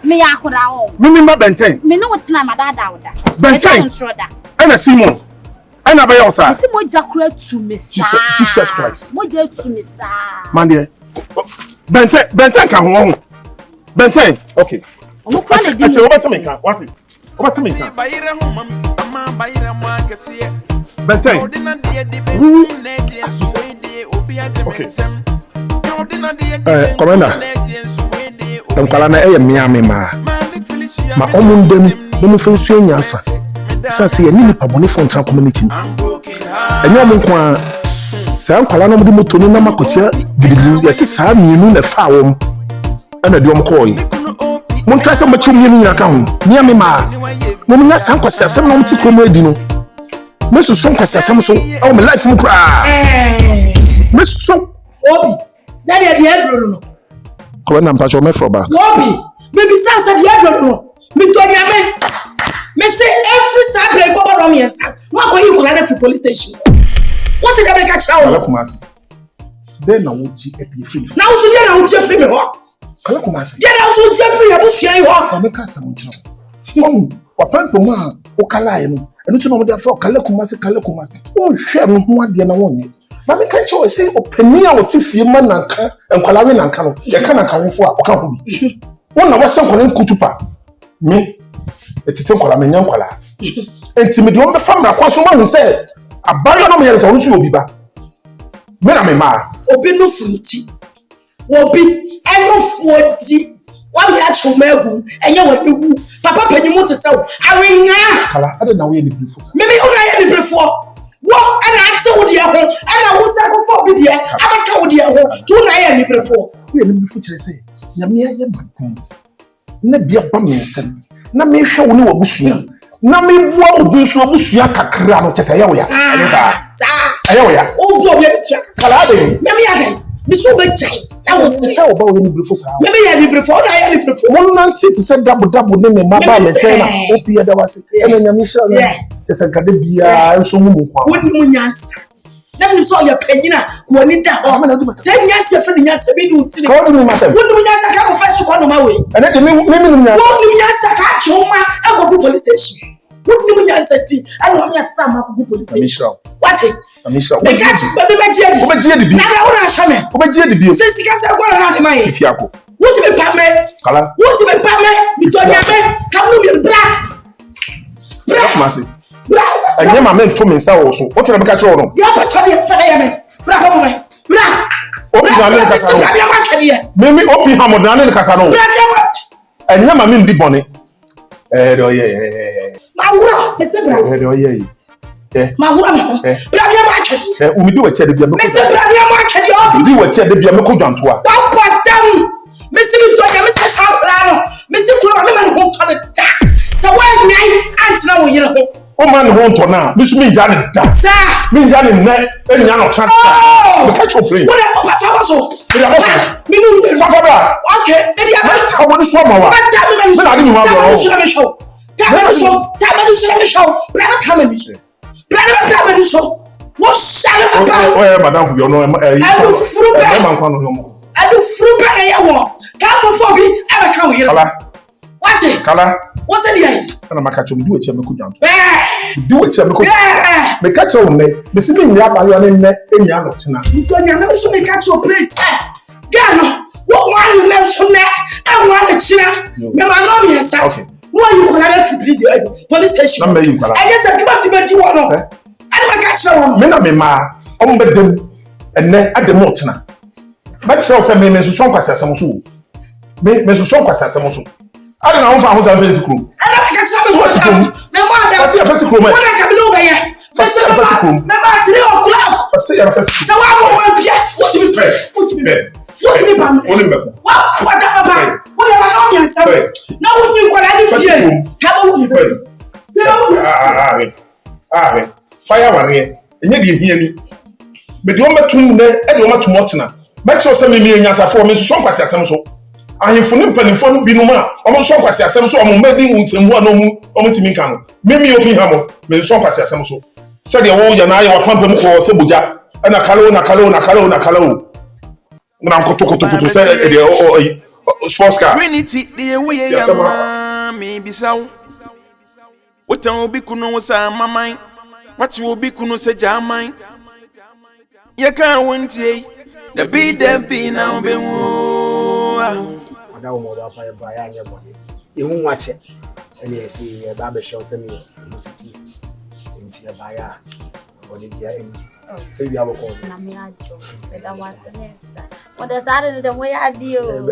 Me ya akora o. Me ma benten. Me no wotina madada woda. Benten. Ana Simon. Ana ba yo sa. Me si mo jakura tu me sa. Jesus Christ. Mo je tu me sa. Mandie. Benten ka ho. Benten. Okay. Omo kwa le di. Ache obatime ka. What? Obatime ka. Bayira ho mam, ama bayira mo akese. Benten. Commander. Nkwala na eye miame ma omundem no mfensu enyansa sanse ye nipa boni fo ntra community enyo mo kwa sa nkwala no mde moto ni na makotia gidigidi yesi saa mienu na fa wom ana di omkoyi mo ntra se machi mu nyina ka ho miame ma mo nya sa nkwasasem no mti kromo edi no mesu so nkwasasem so o me life mu kra mesu obi daddy at the head no ko na mpacho me fro back obi baby say the head no me to nyame me say every Saturday go bottom yes no go you collect to police station what did they catch now ala kumasi then na wuti e pie free na wuti dey na wuti free me ho ala kumasi dey na wuti free abu share ho na me ka sam nchiro mom wapanto ma o kala no enu tu no dey for kala kumasi o hwe no ho ade na wonye na me ka nche say opani a woti fie ma nanka enkwala we nanka no ye ka nanka wofo a o ka ho bi wona wose nkwala nkutupa me etise nkwala me nya nkwala enti de won fa mra kwaso ma hu say abayo na me yere so nsu obi ba me na me ma obi no funti obi eno fuoti wa bi a chomagum enye wani wu papa panyimu to say awenga kala ade na we ni brefo sa me una ye ni brefo wo ana akse wo dia ho ana wo sa ko fo bi dia abaka wo dia ho tu na ye ni brefo we ni brefo kire say nyame ye makum na bia ba mensem na me hwe wo ni wabusua na me bua obi so abusua kakra no kese ye wo ya aye wo ya o bo obi abusua kala ade me ya me so be jai na wo sire e wo ba wo ni brefo sa me ya ni brefo na ya ni brefo mo nanti ti se dabo ne me ma ba me chena opi ya da wase ene nyame sha no kese kade bia nso mu kwa woni mu nyansa na me so ya panyina ko ni da ho se nyansa fe ni nyansa bi du tire ko ni matem woni mu nyansa ka ko fa su ko no ma we ene de me nyansa woni mu nyansa ka choma e ko police station woni mu nyansa ti ana ti nyansa ma ko police station what Amisha, me catch baby me di bi. Na da wona asha me. Obeji di bi. Se sika se ko na de mai. Fifiako. Wuti be pa me. Kala. Wuti be pa me. Mi to nya me. Kablu mi bra. Bra masi. Bra. Anya ma me to me nsa wo so. Wo tena me catch wo no. Ya pa so de fa ya me. Bra ko me. Bra. Obi na le kasa no. Ya ma kede ye. Me opi ha mo na le kasa no. Bra ya ma. Anya ma me ndi bone. Do ye. Ma wura, me se bra. Do ye. Ma wura me. Bra ya ma kede. Umi do we che de bia. Me se bra ya ma Di we che de bia me ko dwantoa. Papadam. Missy Toya, Mrs. Haplano, Missy Kura, women who told it. So when I answer, you know. O man won to now. Miss me Janet. Sir, me Janet next and Yano transfer. Oh, catch your plane. What a so. Me Safaba. Okay, I want to swam over. I didn't have a show. Tamani show. Brother Tamani show. Brother Tamani show. What shall I do? Madame, for your no, I will fruit. I do fruit brother ya walk. Can't go for me. Ever come here. What's it? Kala. What's it? And I'm a catch him. Do it, Chemical down. Do it, Chemical. Me catch on me. Me see me up by your name in Yanotina. You don't never show me catch your place. Gano. What one you never show me? I want a china. Me my mom yes. Okay. Why you call that for police? Police station. Number you call. I guess I give up the bed you want. I don't catch on. Me na me ma. Bedem. And then at the motina. Make sure say me so son kwasa asem so. Me so son kwasa asem so. Ade na won fa ho sa face crew. Ada me catch me so. Me ma da. Face face crew me. What I can do be here. Face face crew. Me ma 3 o'clock. Face ya face. Na wa mo ma bia. What you be? What you be? What you be bam? What papa? What you want me say? Na won you kwala ni bia. Ka ba won be. Ah. Fire warrior. Enye de hia ni. Me de o matum ne e de o matum otena. Make sure say me nyasa for me so kwase asem so. Ahemfo ne mpanimfo no binum a omo so kwase asem so omo madi nsemu a no omo timi kan no. Me opi ha mo me so kwase asem so. Say de wo ya na ya wapampam ko se boja. Na kalo. Na koto say de sports car. Trinity de we ya me bisaw. Wota obi kunu wo sa maman. Wati obi kunu se jaman. Ye kan wontie. The be now be woo. Ada wo mo ba pa ba ya anya bone. Ehu wache. Ene esi e ba be show se me city. Enti e ba ya. Bone bia emi. Se bia bo ko. Na me ajo. Be da wase nesta. Mo da sare ne de mo ya adio.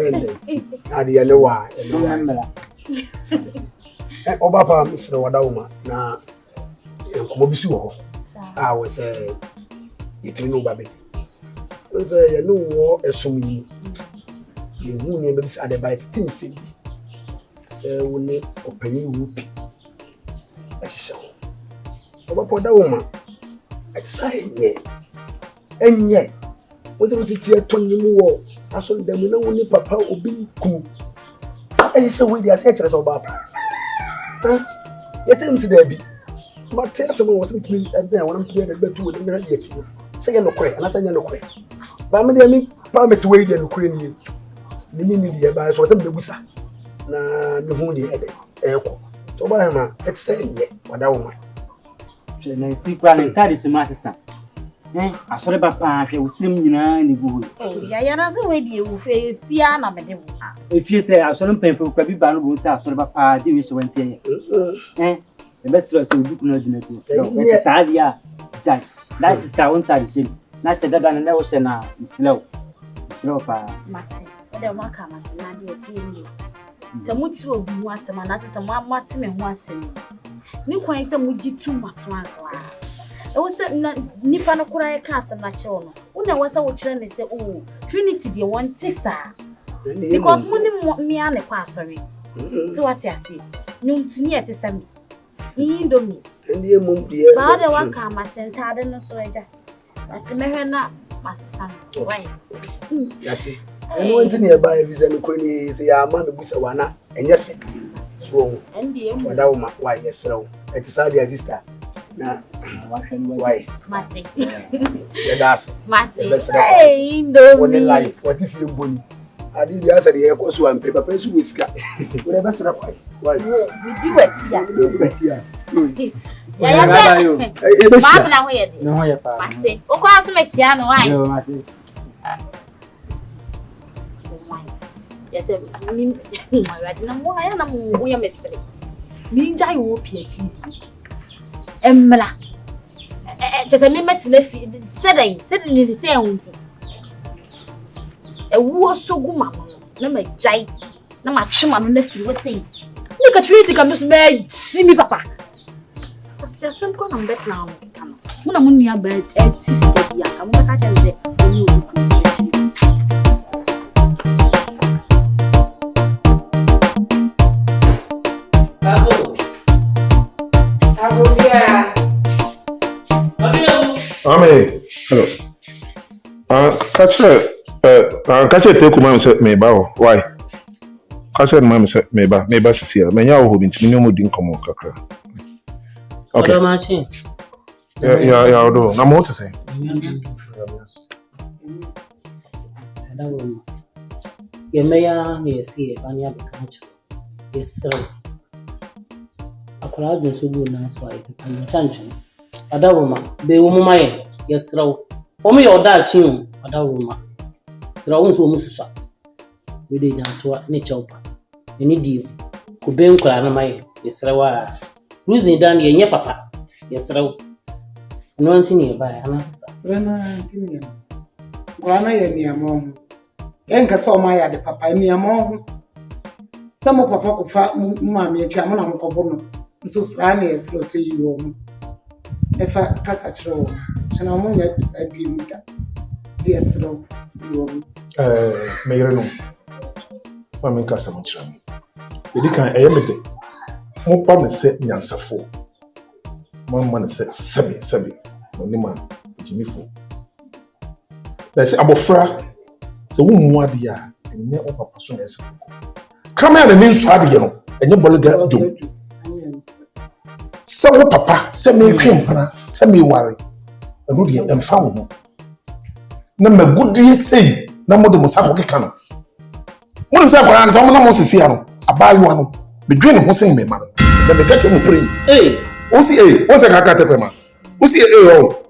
Adi ya lewa. Oba pa Mr. Wadauma na enkomo bisi wo ho. Ah we say itini no babe. We say you know esom yi. You hu ne be say ade ba tin se. Say we ne opani rupi. Ehihye ho. Oba pa Wadauma. Atisa enye. We say we tie tonimu wo. Aso ndam na wo ne papa obi ku. Ehihye we dia say kire so oba pa. Yet him see there be. But tell someone was with me and then when I'm here the bed to the yet. Say no cray, and I say no cray. But I mean, permit to wait and Ukrainian. The meaning by so some busa. Na no honey echo. So by him, let's say, what I want. Na secret and carry some master. I saw the papa, she was swimming in the good. Oh, yeah, that's a way you fear. If you say I saw him painful, crabby barrel, I saw the papa, do you went here? The best was a good notice. Sadia, Jack. That is our own tradition. Not that I never say now, slow. Slow, Matty. I don't want to come as Nadia TV. Some would you want some answers and one Matty and one sin. No quite some would you too much once. I was nipa no kura cast and macho no. Una wasa wo kire ne se oh Trinity dey want tisa. Because money me an kwa sorry. So what you say? Nyum tuni ete sami. Indomie. Ndiye mum dia. Ba de waka matenta de no so eja. Ati mehwe na masesam. Why? Yati. Eno nti ne ba visa no kwani te ya ma me busa wana enye fe. So ndiye mu. Wadauma why yesrew. Eti sadia sister. Na why? Mati. That's Mati. Hey, Indomie. What life? What if you boni? I did the answer the echo so and paper pencil whisker. We never said why. We do it here. Yeah, Mama na hoye de. No hoye pa. Mati. O kwa so mechia no why? No, Mati. Yes, me already na mo ya na mo ya mesre. Mi nja yo PhD. Emla. Just me metile fi said ni say hunti. Ewo sogu mama na majai na machuma no na firi we say. Ni ka treat ka me so me chimi papa. Asia sem ko na mbet na mo kana. Mo na mo nua ba etisi dia ka mo ka cha de ni o ku. Catch take woman set me bow. Why? Catch it, mamma set me back. Maybe she's here. May you hold into minimum didn't come on, Kaka. Okay. Yeah, I'll do. I'm what to say. Yemaya ne see banya be kancha. Yes sir. Akola dun so go na so ai pe tanchen. Adawoma be wo mama ye. Yes sir. Omo ye oda achi o. Adawoma. Sir wo so mu susa. We dey janto ne chawpa. Eni di ko be nkora na maye. Yes sir wa. Losing down ye nye papa. Yes sir. No antini e ba anasta. Frena antini. Wana ye ni amon. Enka so ma ya de papa ni amon. Samo papa ko fa mama e cha mo na ko bono. Nso sra na e sro te yiwo mu. E fa kasa chiro. Chana mo ya bi mu da. Ti e sro yiwo mu. Meyere no. Mama kasa mo chira. Edi kan eyemede. Mo pa me se nyansafo. Mama ne se sebe. Oni ma jimifo. Na se abofra se wo mu ade a enye o papa so na ese. Kama na ni nso ade ye no enye boliga jo. Se wo papa se me twempana se me ware. Eno de emfa wo ho. Na magudie sei na mo de mo sako keka no. Mo nsa kwa na so mo na mo sisi ano. Abayo ano. Bedwe ne ho sei me ma no. Na me ka che mo pray. Osi o se kaka tepema. Osi o.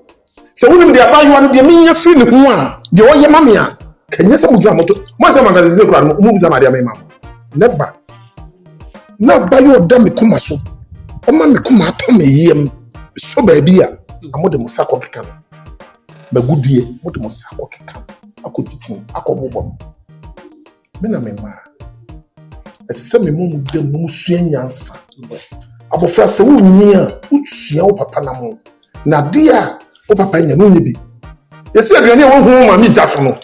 So when they about you and the mean free the one, the way mamma can you say moto? Once a man is a crowd, moves a madia mamma. Never. Not by your dummy kumaso. O mamma kuma to me yem. So baby, I'm more the Mosako can. But good dear, what the Mosako can. I could teach I could move on. Mena mema. As some moon the Musian Yansa. Abo frasa wo nyia, utsua wo papa na mo. Na dia o papa nya no nyebi. Yesi aduane wo ho ma mi jafo no.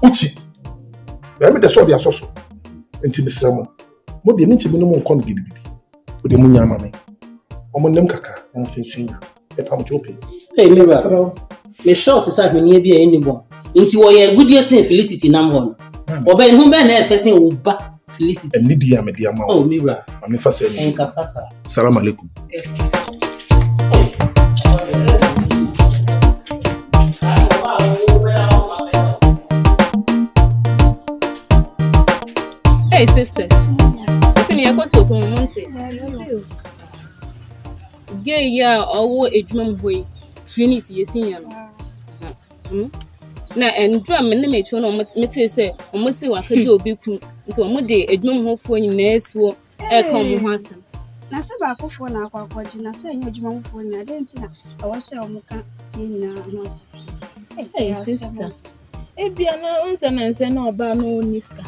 Uchi. Ba mi de so dia soso. Enti bisra mo. Mo de mi ntimi no mo nko no gidigidi. O de mo nya ma me. O mo nem kakra, o mo fensu nya. E pa mo chope. Mira. Me short say me nie bia eni bon. Enti wo ye goodness in Felicity na mo no. Oba en hu be na efese wo ba Felicity. Eni dia me dia ma. Oh Mira. Ami fa se. Enka sasa. Salam alaikum. Hey sisters, listen here. What's up, Monty? Gay ya owo edwuma boy. Trinity yesin no. Na endwa me ne mecho no mete se omo se wakaje obi ku. Nti omo de edwuma hofo nyina esuo e ka omo ho asem. Na se ba akofo na akwakwaji na se anya edwuma hofo na de nti na awo se omo ka nyina ho asem. Hey sister. Ebia na onse na nse na oba no niska.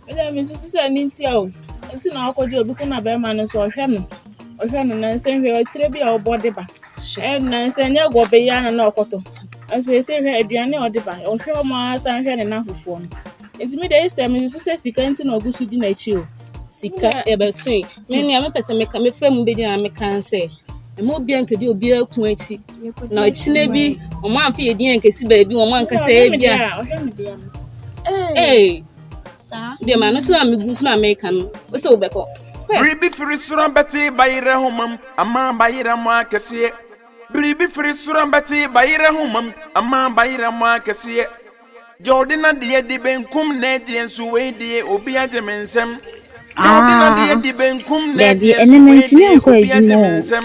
Ele mi so se ni nti a o. Nti na akwaje obi ku na ba ma no so ohwe no na nse hwe trebi a obode ba. Na nse nya gobe ya na okoto. Aso ese hwe aduane odeba ohwe o ma san hwe ne na fofo no. Nti me dey stem mi so se sika nti na ogusu di na chi o. Sika e be tun. Me ni amepese me ka me frem be di na me kan se. E mo bia nkedi obi akun achi. Na achi na bi o ma amfa ye di nkesi ba bi o ma nka se bia. Sa. De ma no so na me gusu na me kan. O se obeko. Bribi free suran beti bayire humam ama bayire mo akese. Bribi free suran beti bayire humam ama bayire mo akese. Jordina de di benkum na di ensu we di obi aje mensem. Jordina de di benkum na di ensu we di obi aje mensem.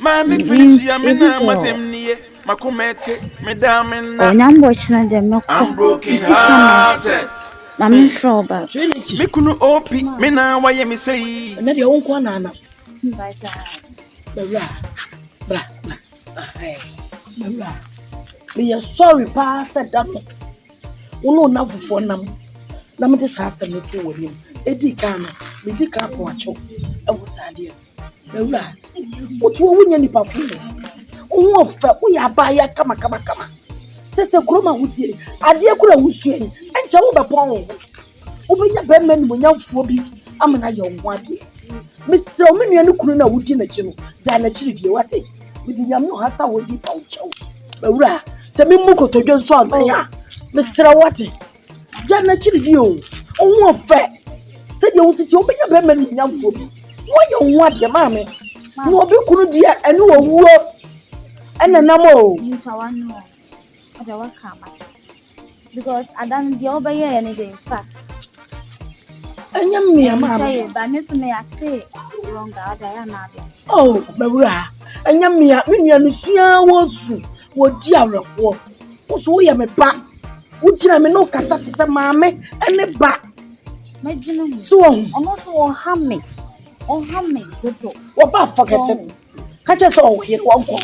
Ma mi finish ya me na masem niye makomete me da me na. Onyambo china de meko. Isi na me fro ba. Trinity. Me kunu opi me na waye me sei. Na de wonko na na. Baita. Bra. Me sorry pa said that. Uno na fufo nam. Na me say asem to woni. Edi kana. Me di ka ko acho. E wo sade. Bra. Otu wo nya nipa fu. Wo fa wo ya ba ya kama. Sese kuroma wutie. Ade kura wusu en. Encha wo be pon. Wo be nya be men mo nya fu bi. Amana ye wo ade. Me se o me nua ne kunu na wudi na chi no. Ja na chi die wate. Me di nyame o hata wo di pa wo chew. Bra. Se me muko to just join me ya. Mr. Wati. Jana chidi o. Owo fe. Se de wo siti obenya be ma nyamfo. Wo ye wo ade ma me. Wo obi kunu dia ene wo wuo. Ene namo. Nipa wanu. Ada waka ma. Because Adam the obeye any day in fact. Anyam me ama. Ba me so me ate wrong ada ya na ade. Oh, mawura. Anyam me nua no sua wo su. Wo di awrewo. Wo so ye me ba. Wo gina me no kasa te se maame ene ba. Medjina So omo so o ha me dodo. Wo ba forget me. Ka che so wo here won ko.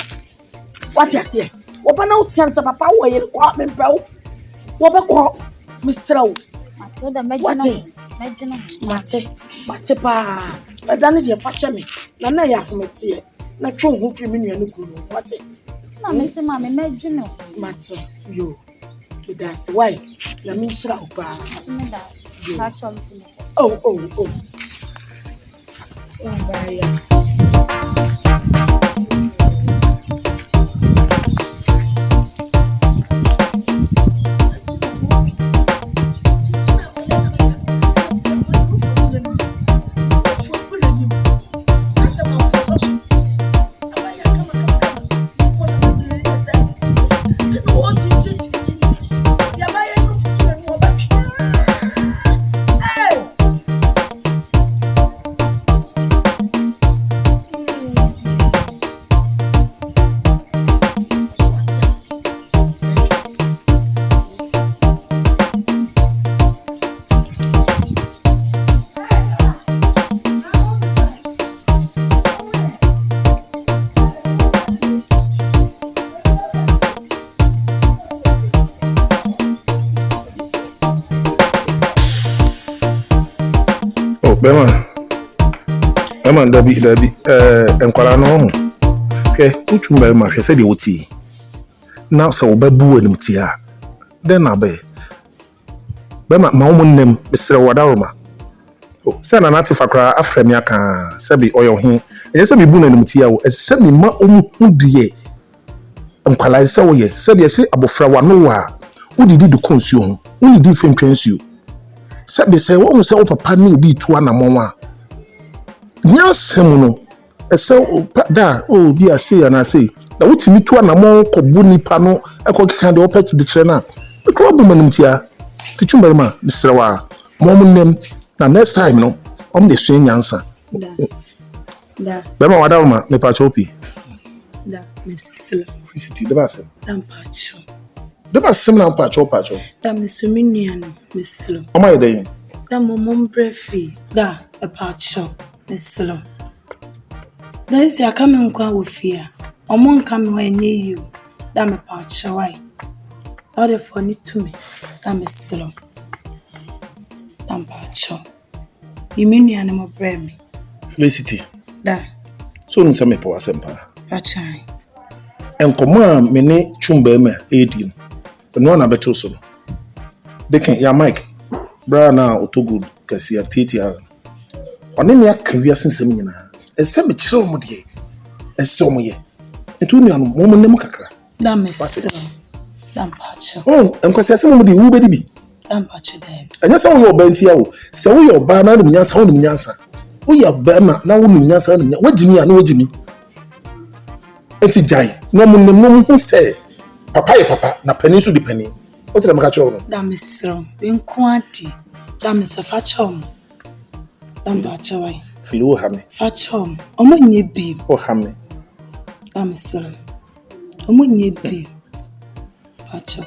What you say? Wo ba na wo tian se papa wo here ko me pew. Wo ba ko misrawo. Matilda medjina. Mate pa. Adane de fa me. Na ya komete. Na twu ho firi me nua no kunu. What? Na me se ma me medjina. Mate yo. That's why. Na me shira ho pa. Oh. Oh, bye. Bema dabi enkwara no ho hwe utumba ma hwe se de woti na so obabu anim tia den na be bema ma omunnem besre wadaroma o se na nati fakra aframi aka se bi oyo ho e se bi bu na anim tia o se bi ma omudie enkwala se wo ye se bi se abofra wano wa udidi du konsuo ho udidi femtwansuo se bi se wo se wo papa ni obi tu anamon Nyasem no ese da o bi ase na say da wotimi tu anamon kobu nipa no ekokeka de opet de kire na ko bu manum tia tichumba ma misrewa momnem na next time no de so nyansa da be ma wada ma me pa chopi da mesle city de base dan pacho de base na pacho da mesumi nuano mesle o ma yede da momom brefi da pacho mesle da isi akame nkwa wofia omo nkame wa enye you da me pacho wai da de foni to me da mesle dan pacho imi nuano mo bremi Felicity da so nse me po asempa achai enkoma me ne chumba ma edi no na beto so dekin ya Mike bra na otogu kasi ya titi ha one me akawia sensem nyina ese me kire omo de ese omo ye etu nuanu mo nem kakra da mesro dan pacho enkwasi ase mo de wu bedi bi dan pacho de anya se wo yo ba ntia wo se wo yo ba na nim nyansa wo nim nyansa wo ya ba na wo nim nyansa nim wajimi ana wajimi eti jai no mo nem no mo se papa ye papa na pani so di pani o tire maka cho no da mesro ben kwati da mesafa chom dan pacho wai filu hame fa chom omo nye bi o hame da mesro omo nye bi pacho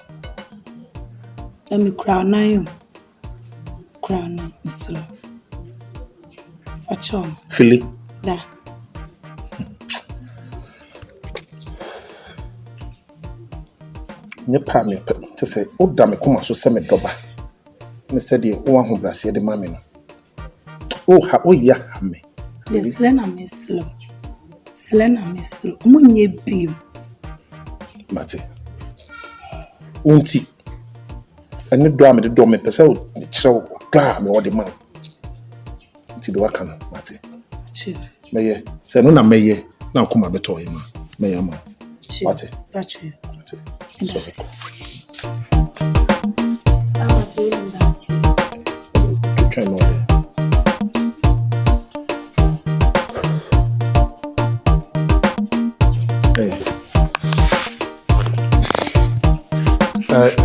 da me crown na mesro fa chom fili da nye pa me pe te se o da me kuma so se me doba me se de o wa ho brase de ma me no o ya hame de slena meslo omo nye bi mate unti ene do me de do me pese o kire o do me o de ma ti do aka no mate chi meye se no na meye na kuma beto e ma meye ma mate pacho Yes. Try more there.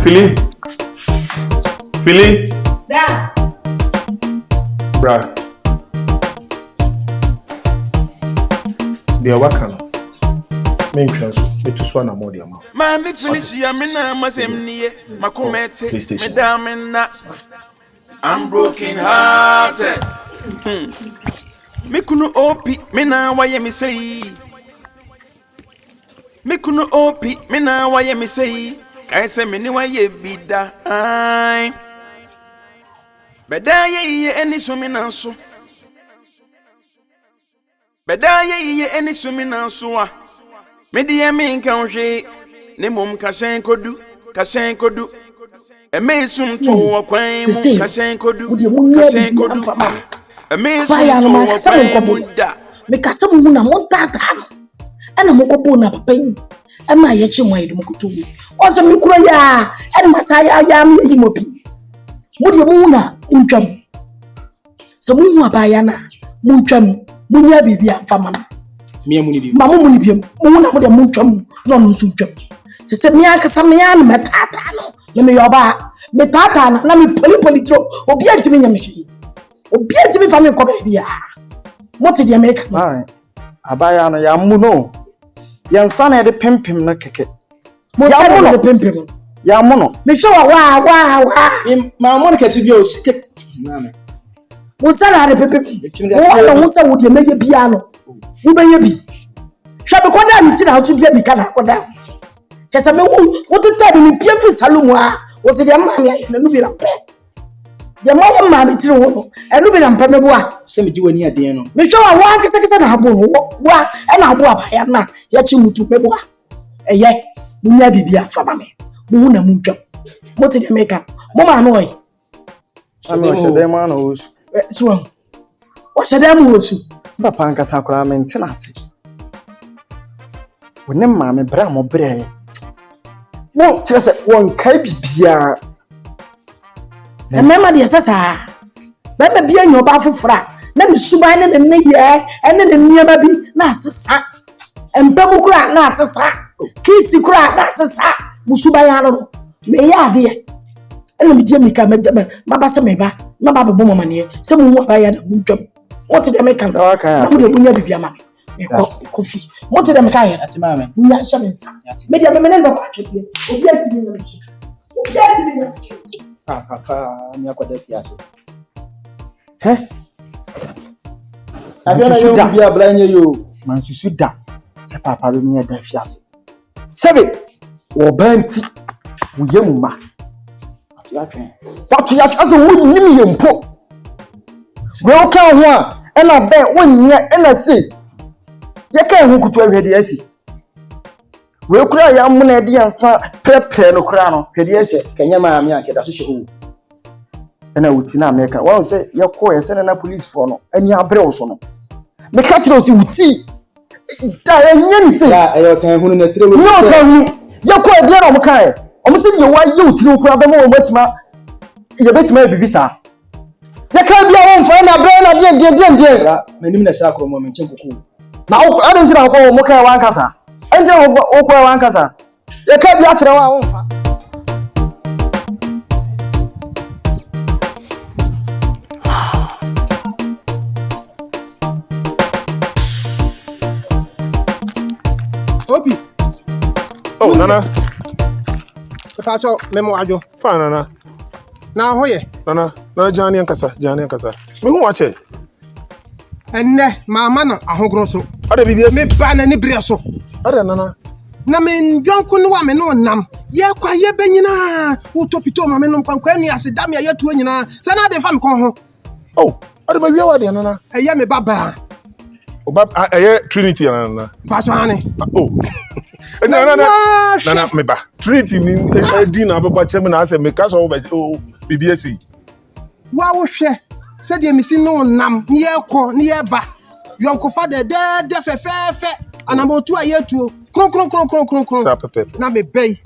Hey. Philly? Da. Bra. They are working. Main transfer. It is one more amount. Mami Felicia, mina masemnie, makomete, medamena. I'm broken hearted. Me kuno opi, mina waye me say. Me kuno opi, mina waye me say. Kai se me ni waye bida. Beda ye eni so me nanso. Beda ye eni so me nanso a. Me die me nka hwe ne mom ka hyen kodu. E me sum to okwan mu ka hyen kodu. E me sum to okwan mu da. Me kasa mu na mo tata. Ana mo ko bo na papa yi. E ma ye chi mo yi mo kutu. O se me kura ya, e ma sa ya me yi mo pi. Mo de mu na untwam. Se mu hu abaya na, mu ntwam, mu nya bibia fama na. Mamu muni biem mu na mo de mu twam no no so twam se me akasa me an metata no na me yoba metata na me poli tro obi antimi nyam hyi obi antimi fa me ko ba bia mo te de me ka abaya no ya mu no yansa na de pempem na keke mo ya mu no de pempem ya mu no me show wa ma mo kesi bi o sike mo sala de pempem wo mo sa wo de me ye bia no wo be ye bi hwa be koda mi ti na to dia mi ka na koda kesa me wo to ta mi pie fi salomo a wo se dia ma mi aye na no bi na pe dia ma wo ma mi ti wo no e no bi na pe me bo a se me di wani aden no me hwa wa kesa na abo no wo e na abo abaya na ya chi mutu me bo a eye munya bibia fa ba me mu na mu ntwam mo ti dia me ka mo ma no oi ami o se dem ma no osu so o se dem osu papa nkasa akora maintenance wonem ma me bra mo bre wo tirese won kai bibia e mema de sasa ba me bia nyo ba fofora na me suba na me ye ene ne niama bi na asesa empem kura na asesa kisi kura na asesa musuba ya no me ya de ene me die mika me ba se me ba ma ba bo mama ne se mu ba ya na mu twam what did I make an na mu de bunya bibia ma me coffee what did I make an atimame bunya shaminsa me de me ne ba ba twetwe obi atimi na mchi obi atimi na mchi papa mi akoda fiase abiona yo bibia blanye yo man susu da se papa be mi eda fiase sebe wo banti wo yemma watu ya ase wo nimi yempo we oka ho a ena ben wonnya ena se ye kan hu kutu ahwede asi we kura ya mu na de yansa prepare no kura no hwede asi kanya ma mi akeda so hye ena wuti na America won se ye ko ye se na police for no ani abre wo so no me ka kire o se wuti da enya ni se ya ayo kan hu na tire we no kan hu ye ko e bia na mo kan o mo se ye wa ye wuti no kura be mo matima ye betima bibisa ya ka bia won fa na bra na de manim na sha akro mo me nchen kuku na o adon jira ko mo kai wan kasa anje o ko wan kasa ya ka bia kire wa won fa Obi oh nana papa cho memo ajo fa nana na hoye nana jani ankasa me hu wache enne mama na ahogro so ade bibia me ba na ni bre so ade nana na me ndwanko ne wa me no nam ye kwa ye benyina utopito ma me no kwankwa anu ase dam ya yetu anyina se na de fa me kon ho oh ade ma wiawa de nana eye me baba o ba eye Trinity nana ba so ane oh nana me ba Trinity ni di na baba chem na ase me ka so o BBSC wa wo hwe se de misi no nam ni ye ko ni ye ba yonko fa de fe anamo tu ayetu kron sa pepe na me bay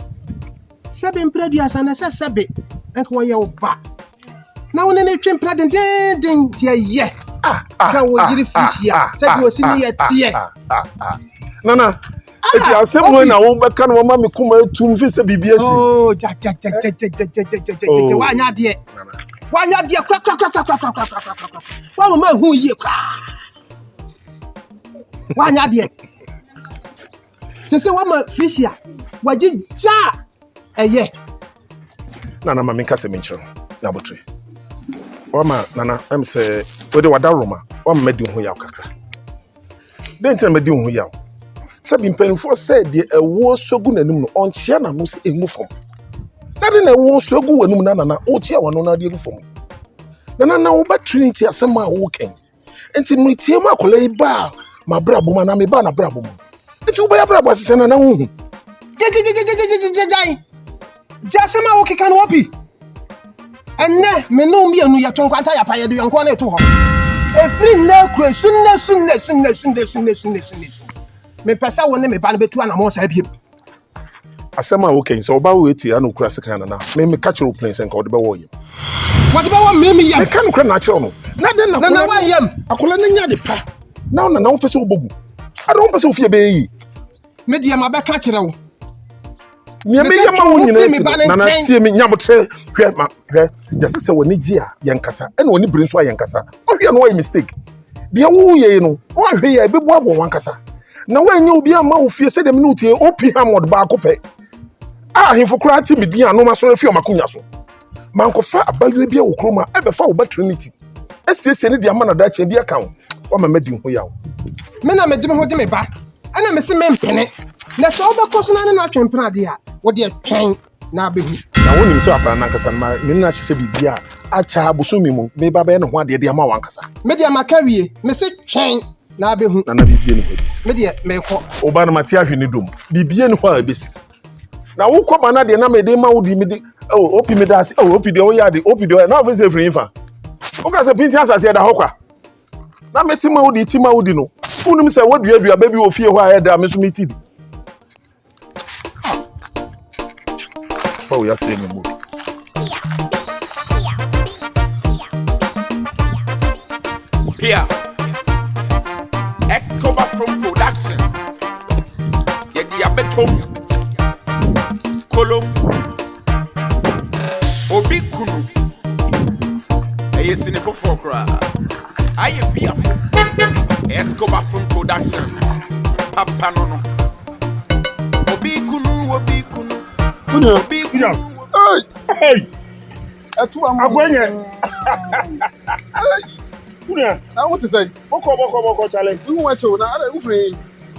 Sebe mpreduasa na se sebe. Enko wo ye wo ba. Na wo ne ne twen preden den tie ye. Ka wo yiri fish ya. Se bi wo sini ye tie. Nana. Eti asem na wo beka na mama me kuma etum fi se bibia si. Oh, ja. Wa nya de. Wa nya de kra. Wa mama hu ye kra. Wa nya de. Se wa ma fish ya. Wa ji ja. Eye. Nana mama nka se menchiro. Na botre. Wama nana em se we de wada roma. Wama medi hu ya kakra. Den tell medi hu ya. Sabi mpenfo said the ewo sogu nanum no onchia na no se emu fom. Na de na ewo sogu wanum na nana ochia wano na de emu fom. Na wo ba trinity asema wo ken. Enti mritie ma akole ba ma brabo ma na me ba na brabo mu. Enti wo ba ya brabo asese na hu. Jasema wo keka no opi. Enne me no mi anu ya tonkwanta ya paye de yanko na eto ho. Efri na kure sunne. Me pesa woni me ba no betu ana mo sa biem. Asema wo ken so ba wo eti ana okura sika na me catch you place nka wo de be wo yem. Wo de be wo me yem. Me kan okura na kire no. Na de na wa yem. Akola na nya de pa. Na wo pese wo bogu. Ada wo pese wo fie be yi. Me de ma be ka kire wo. Me yema wo nyina na tie me nyamotre hwe ma hwe just say woni gia yankasa e na woni brinso yankasa o hwe no wo mistake de wo ye no wo hwe ya be bo abo wankasa na wanya obi ama wo fie se dem no tie opi hamod ba akopɛ ahemfo kura ti medi ano ma so fie makonya so mankofa abayo bia wo kroma e be fa wo ba trinity esese ne de ama na da che bia kan wo ma medi ho ya wo me na medi ho de me ba ana me se me mpene na so obekọ so na atwempena de a wo de twen na behu na woni so apra na nkasa ma me na hye bibia acha abosomi mu me ba be no ho de ama wankasa me de amaka wie me se twen na behu na bibia ni hodisi me de me ko oba na mate ahwe ni dom bibia ni ho a besi na wo ko ba na de na me de ma wo di me de opi me da se opi de wo ya de opi de na ofese free fa o ka se pinti asase da hokwa na me ti ma wo di no unum se wo dua baby wo fie ho a da me so me ti di oh ya say me mo here Escobar from production ye dia betom kolom obi kunu eye sine fofo kra aye bia Escobar from production papa no obi kunu hey atu amagwenye Kuna na what is say boko challenge you want to na ada ufre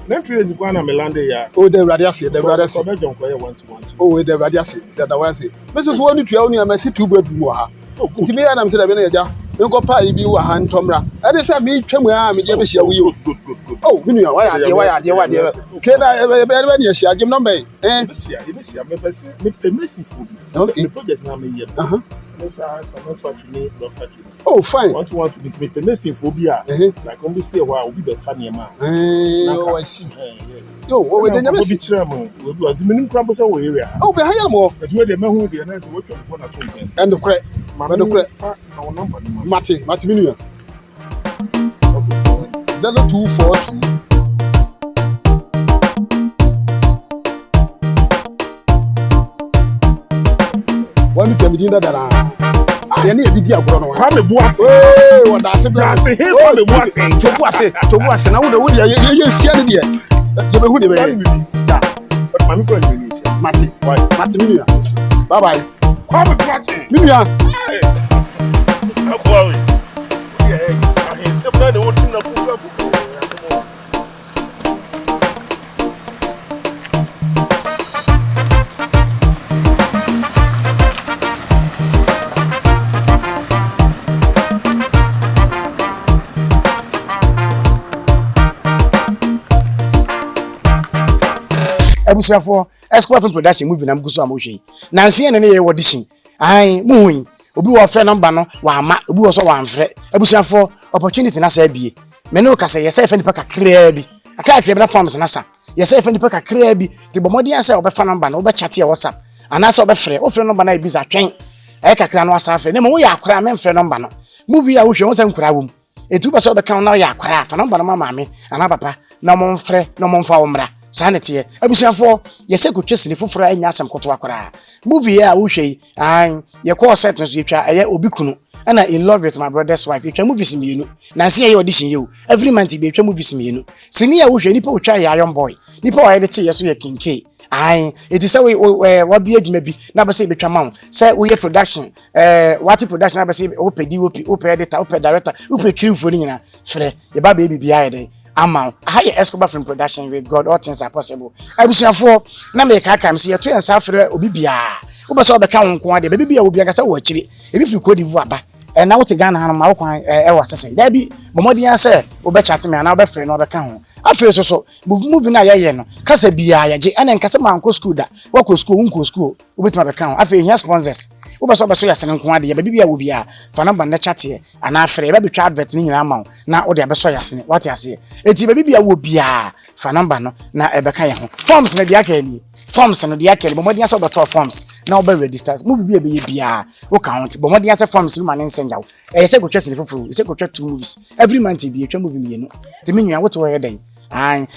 na trace kwa na melande ya o de radiase ko be jon ko ye 1-1 o de radiase say da wan say me so woni tua woni amasi 2 bread wo ha ti me ya na me say da be na ya nko pa ibi wa ha ntomra e de say me twam a me je be hia wo yi oh minu ya wa ya de ke na be na hia gem number be hia me pese me messy food me project na me ye oh fine want to meet the messy phobia like on this day why will be the funny man oh I see yo what we dey nyame be chairman we do the minimum crumble so area oh be hire mo but we dey me hu dey na say what for na to and the correct our number mate minu ya 0242 wani temidinda dara ya ni ebidi agoro no kwa me buase wanda ase jase he kwa me buase na wo de wo de ye hia ne de ye be hu de be da but mami friend ni hia mate minu ya bye bye kwa me buase minu ya akwa we yeah ahe se bra de wo tin na ku Abusafo Escobar film production movie na mguso amohwe nanse ne ye audition ai muhui obi wo frɛ number no wa ama obi wo so wa mfrɛ abusafo opportunity na sa bie me no ka se yesa efa nipa kakra bi aka akra bi na forms na sa yesa efa nipa kakra bi te bomodi asa obefa number no obe chat ya WhatsApp anaasɛ ɔbɛfrɛ wofrɛ number na ebisa twɛn ɛyɛ kakra no asa afrɛ ne ma woyɛ akora memfrɛ number no movie a wohwɛ wo sɛ nkora wom etu bɛ sɛ ɔbɛka na ɔyɛ akora fa number no ma maame ana papa na momfrɛ na momfa wo mmra saa ne teɛ abusuafo yɛsɛ kotwa sini foforɔ anya asɛm koto akora movie a wohwɛ yi yɛkɔ set no so yɛtwa ɛyɛ obi kunu ana in love with my brother's wife yɛtwa movies mienu na nsia yɛ audition yɛ o every month bi yɛtwa movies mienu sini a wohwɛ nipa otwa yɛ Iron Boy nipa ɔyɛ de te yɛ so yɛ Kinke it is we be adwuma bi na be say betwa ma wo say we production what production na be say we pay DOP we pay editor we pay director we pay crew for ni nyina frɛ ye ba baby bia ye ama how your Escobar Film Production with God all things are possible abusuafo na me ka kam say ye to ensa frɛ obi bia wo be say obeka wo nko ade baby bia wo bia ka say wo akiri ebi fi Cote d'Ivoire ba na wo te Ghana ha no ma wo kwan e wa sese da bi bomodi an say wo be chat me na wo be frɛ na wo be ka ho afre so movie na ye no kasa bia ya je ana nkasa ma nko school da wo ko school unko school wo betuma be ka ho afre here sponsors wo be so ya sene nko ade ya baby bia wo bia fa number na chat ye ana afre be betwa advert ni nyina ma na wo de be so ya sene what ya say eti baby bia wo bia fa number no na e be ka ye ho forms na dia ka ni forms no dia kele bomodi asa obeto forms na obe register movie bi ebe bia wo count bomodi asa forms no man nsenja wo se ko twese foforo se ko twa 2 movies every month bi etwa movie mienu te menua wo to wo yeden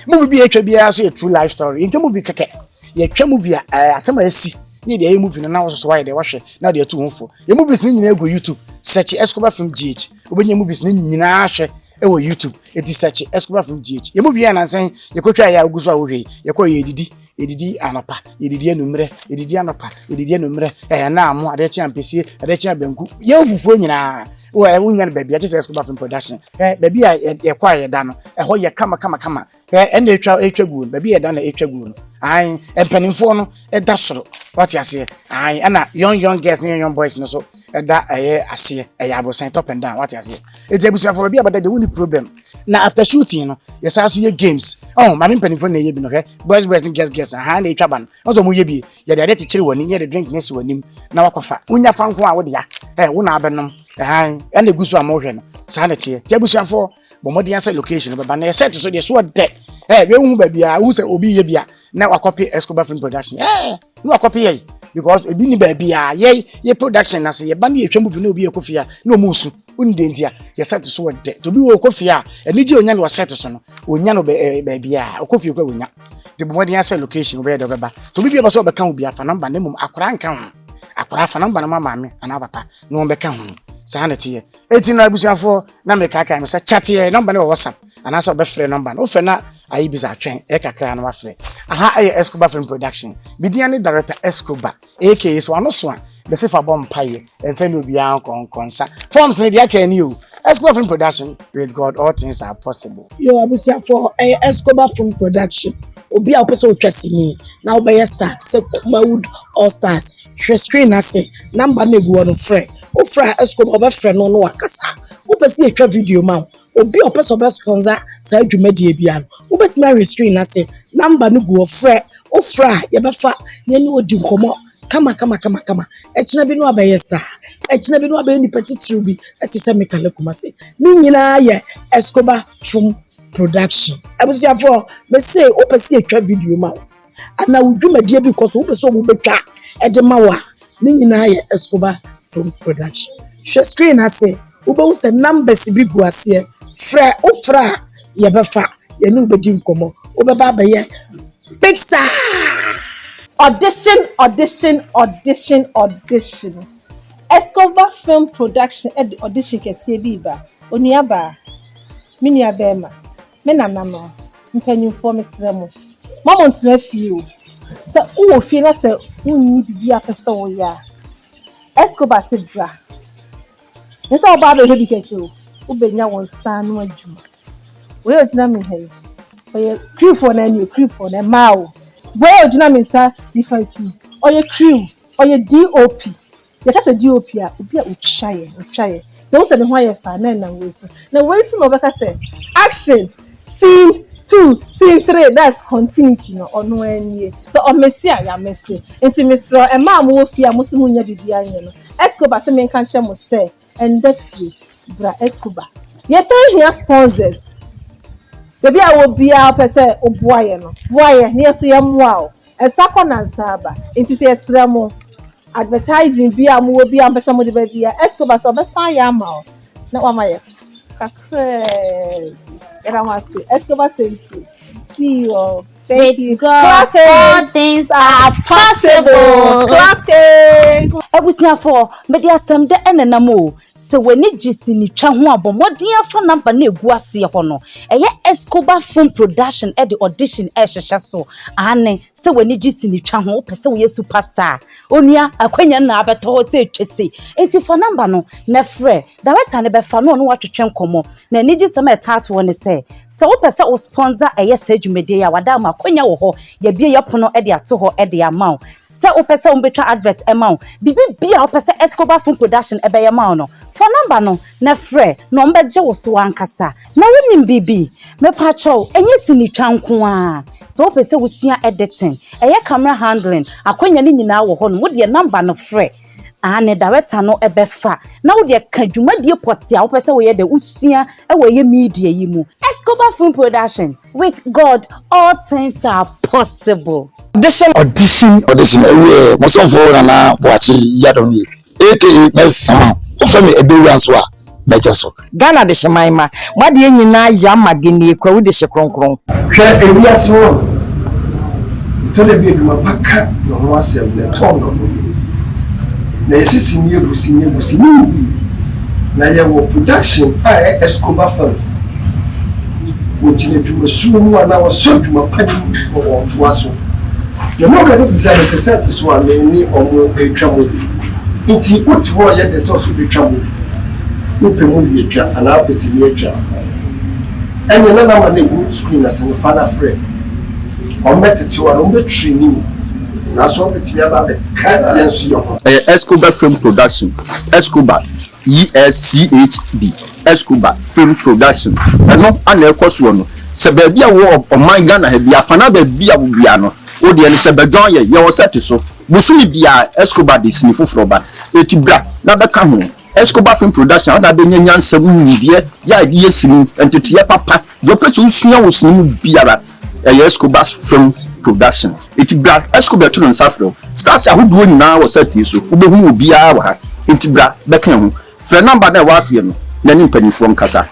movie bi etwa bia so a true life story etwa movie keke ye twa movie asema asi ni de movie no na wo so wo yede wo hwe na de atu honfo ye movies ni nyina go YouTube search Escobar Film GH obenya movies ni nyina hwe ewo YouTube eti search Escobar Film GH ye movie na nsan ye ko twa ya oguso a wo hwe ye ko ye edidi anapa edidi enumre edidi anapa edidi enumre na amu ade chia mpesi ade chia banku ye ofufuo nyina wo nya baby a just Escobar Film Production baby a ye kwa ye da no ho ye kama na etwa gu baby ye da na etwa gu no empanimfo no da soro what you say ana young girls and young boys no so da ase abosan top and down what you say it ebusu for baby abada the only problem na after shooting no yes aso ye games mami empanimfo na ye bi no boys girls na etwa ban ozo mo ye bi ye de te kire wani ye de drink nesi wani na wakofa unya fa nko a wo de ya wo na abenom ana gusu amohwe no sa na tie ebusu for bomodi answer location ba na set so de so de we hu ba bia wo se obi ye bia na wakopi Escobar Film Production no wakopi ye because ebi ni ba bia ye production na se ye ba na ye twam bi na obi ye kofia na omusu unde ntia ye set so de to bi wo kofia enije onya no set so no onya no ba bia okofia kwa onya de bomodi answer location we de ba to bi ba so be kan obi afa number na mum akora nka ho akora afa number na mama ana papa no be ka ho sa na tie eti na abusuafo na me kaka me say chat ye number na WhatsApp ana so be free number no fe na ayi bisa atwen kakra na wa free Escobar Film Production bidiane director Escobar aka so ano so a be se fa bom paye enfe no bia konsa forms ne dia ka ni o Escobar Film Production with God all things are possible yo abusuafo Escobar Film Production obi a opese otwasini na obey start se Kumawood All Stars share screen ase number na egu no free o free Escobar obe free no wakasa opese etwa video ma obi opese obe sponsor sa adwumadie bia no obetima restrain ase number no go free o free ye befa ne ni odi nkomo kama echina bi no abeye star echina bi no abeye ni petitru bi etise mekale kumase ni nyina ye Escobar Film Production abusiafo me say opese etwa video ma ana udwumadie bi koso opese obo betwa ede ma wa ni nyina ye Escobar Film Production share screen ase obo se numbers bi gu ase frɛ ofra ye befa ye no bedi nkomo obeba abeye big star audition Escobar Film Production audition kese bi ba onuaba minia bema me nanano mpanyimfo mesremo mama ntena fie o se wo fie na se unni bibia pese wo ya Escobar se bra nsa oba be hebi keke o ubenya won san no adwuma we ogina me he oye crew for na ni crew for na ma o we ogina me sa difference oye crew oye DOP ye ka se DOP a obi a otwaye so wo se me ho aye fa na we si no be ka se action scene 2 scene 3 that's continuity no ono anie so o mesi a ya mesi enti mesro e ma mo wo fie a mo se mo nya bibia anye no Escobar se me kan che mo se enda fie bra Escobar yes I hear sponsors baby I will be out per se oboaye no boaye ne so ye moa o Esako na nsaba. Inti se esremo. Advertising bi amu bi ambesa mo de ba bia. Escobar so besa ya ma o. Na wa ma ye. Kakre. Era ma se. Escobar say see you. Thank you. God, all things are possible. Clapping. Abusiafo, me dey asem de enenamo. Se weni gisi ni twa ho abomodin afa number na egu ase ho no. Eye Escobar Film Production e the audition e hwehwe so. Ane se weni gisi ni twa ho pese wo superstar. Onia akwanya na abeto ho se twese. Enti for number no na frɛ. Director ne be fa no no watwetwe nkomo. Na ni gisi ma etato wo ne se wo pese wo sponsor eye sedwumede ya wada ma akwanya wo ho. Ye bie yopono e de ato ho e de ama. Se wo pese wo betwa advert e ma. Bibi bia wo pese Escobar Film Production e be ya ma no. For number no na frɛ no mbeje wo so ankasa na wonim bibi me pacho enye sini twanko a so pese wo sua editing eye camera handling akwanya ni nyina wo ho no wo de number no frɛ ane director no ebefa na wo de ka dwumadie potia wo pese wo ye de usua e wo ye media yi mu Escobar Film Production with God all things are possible. Audition ewe mo so for na boachi yadon yi aka mesama ofemi ebewu so a meje so Ghana de shemaima wade nyina ya magini kwa wude she kronkron hwe ewi ase wo tole bi eduma paka no ho asem le ton no na esisi ni egusi ni na ye wo production a Escobar Films wo tine dwuma sumu ana wo so dwuma pani wo to aso na mo kasa sisi a cassette so a me ni omo etwa mo inti utwo ye de so betwa mo upe mo bi etwa ana apesi ni etwa ene na na ma na go screen as no father friend on metete wa no betri ni na so betimi aba be ka yenso yo Escobar Film Production Escobar ESCHB Escobar Film Production eno ana ekoso no se ba bia wo oman Ghana ha bia fana ba bia wo bia no o de ne se ba don ye wo set so busumi bia Escobar de sini foforo ba etibra na beka ho Escobar Film Production na be nyanya nsam ndie ya ye sini entete papa do pete usua wo sini biara Escobar Film Production etibra Escobar to nsafro stars ahodo nyina wo set so obehu obiara wa ha etibra beka ho frɛ number na wase no na ni mpanifo nkasa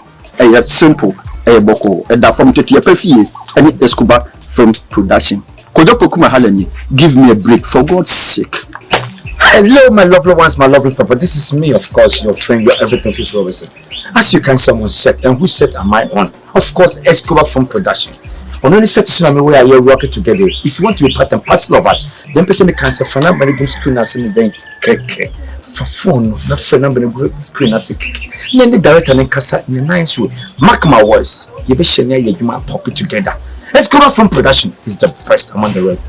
simple boko da from tete pafie any Escobar Film Production Kodoko kuma halani give me a break for God's sake. Hello my lovely ones, my lovely papa, this is me, of course, your friend, your everything Fish Robinson. As you can someone set, and who set am I on? Of course, Escobar Film Production. On only set is where are working together. If you want to be part and parcel of us, then person the cancer for number the screen as in the for phone, not for number the screen as a then the director and casa in a nice way. Mark my words, you be sharing your human pop it together. Escobar Film Production is the best among the red.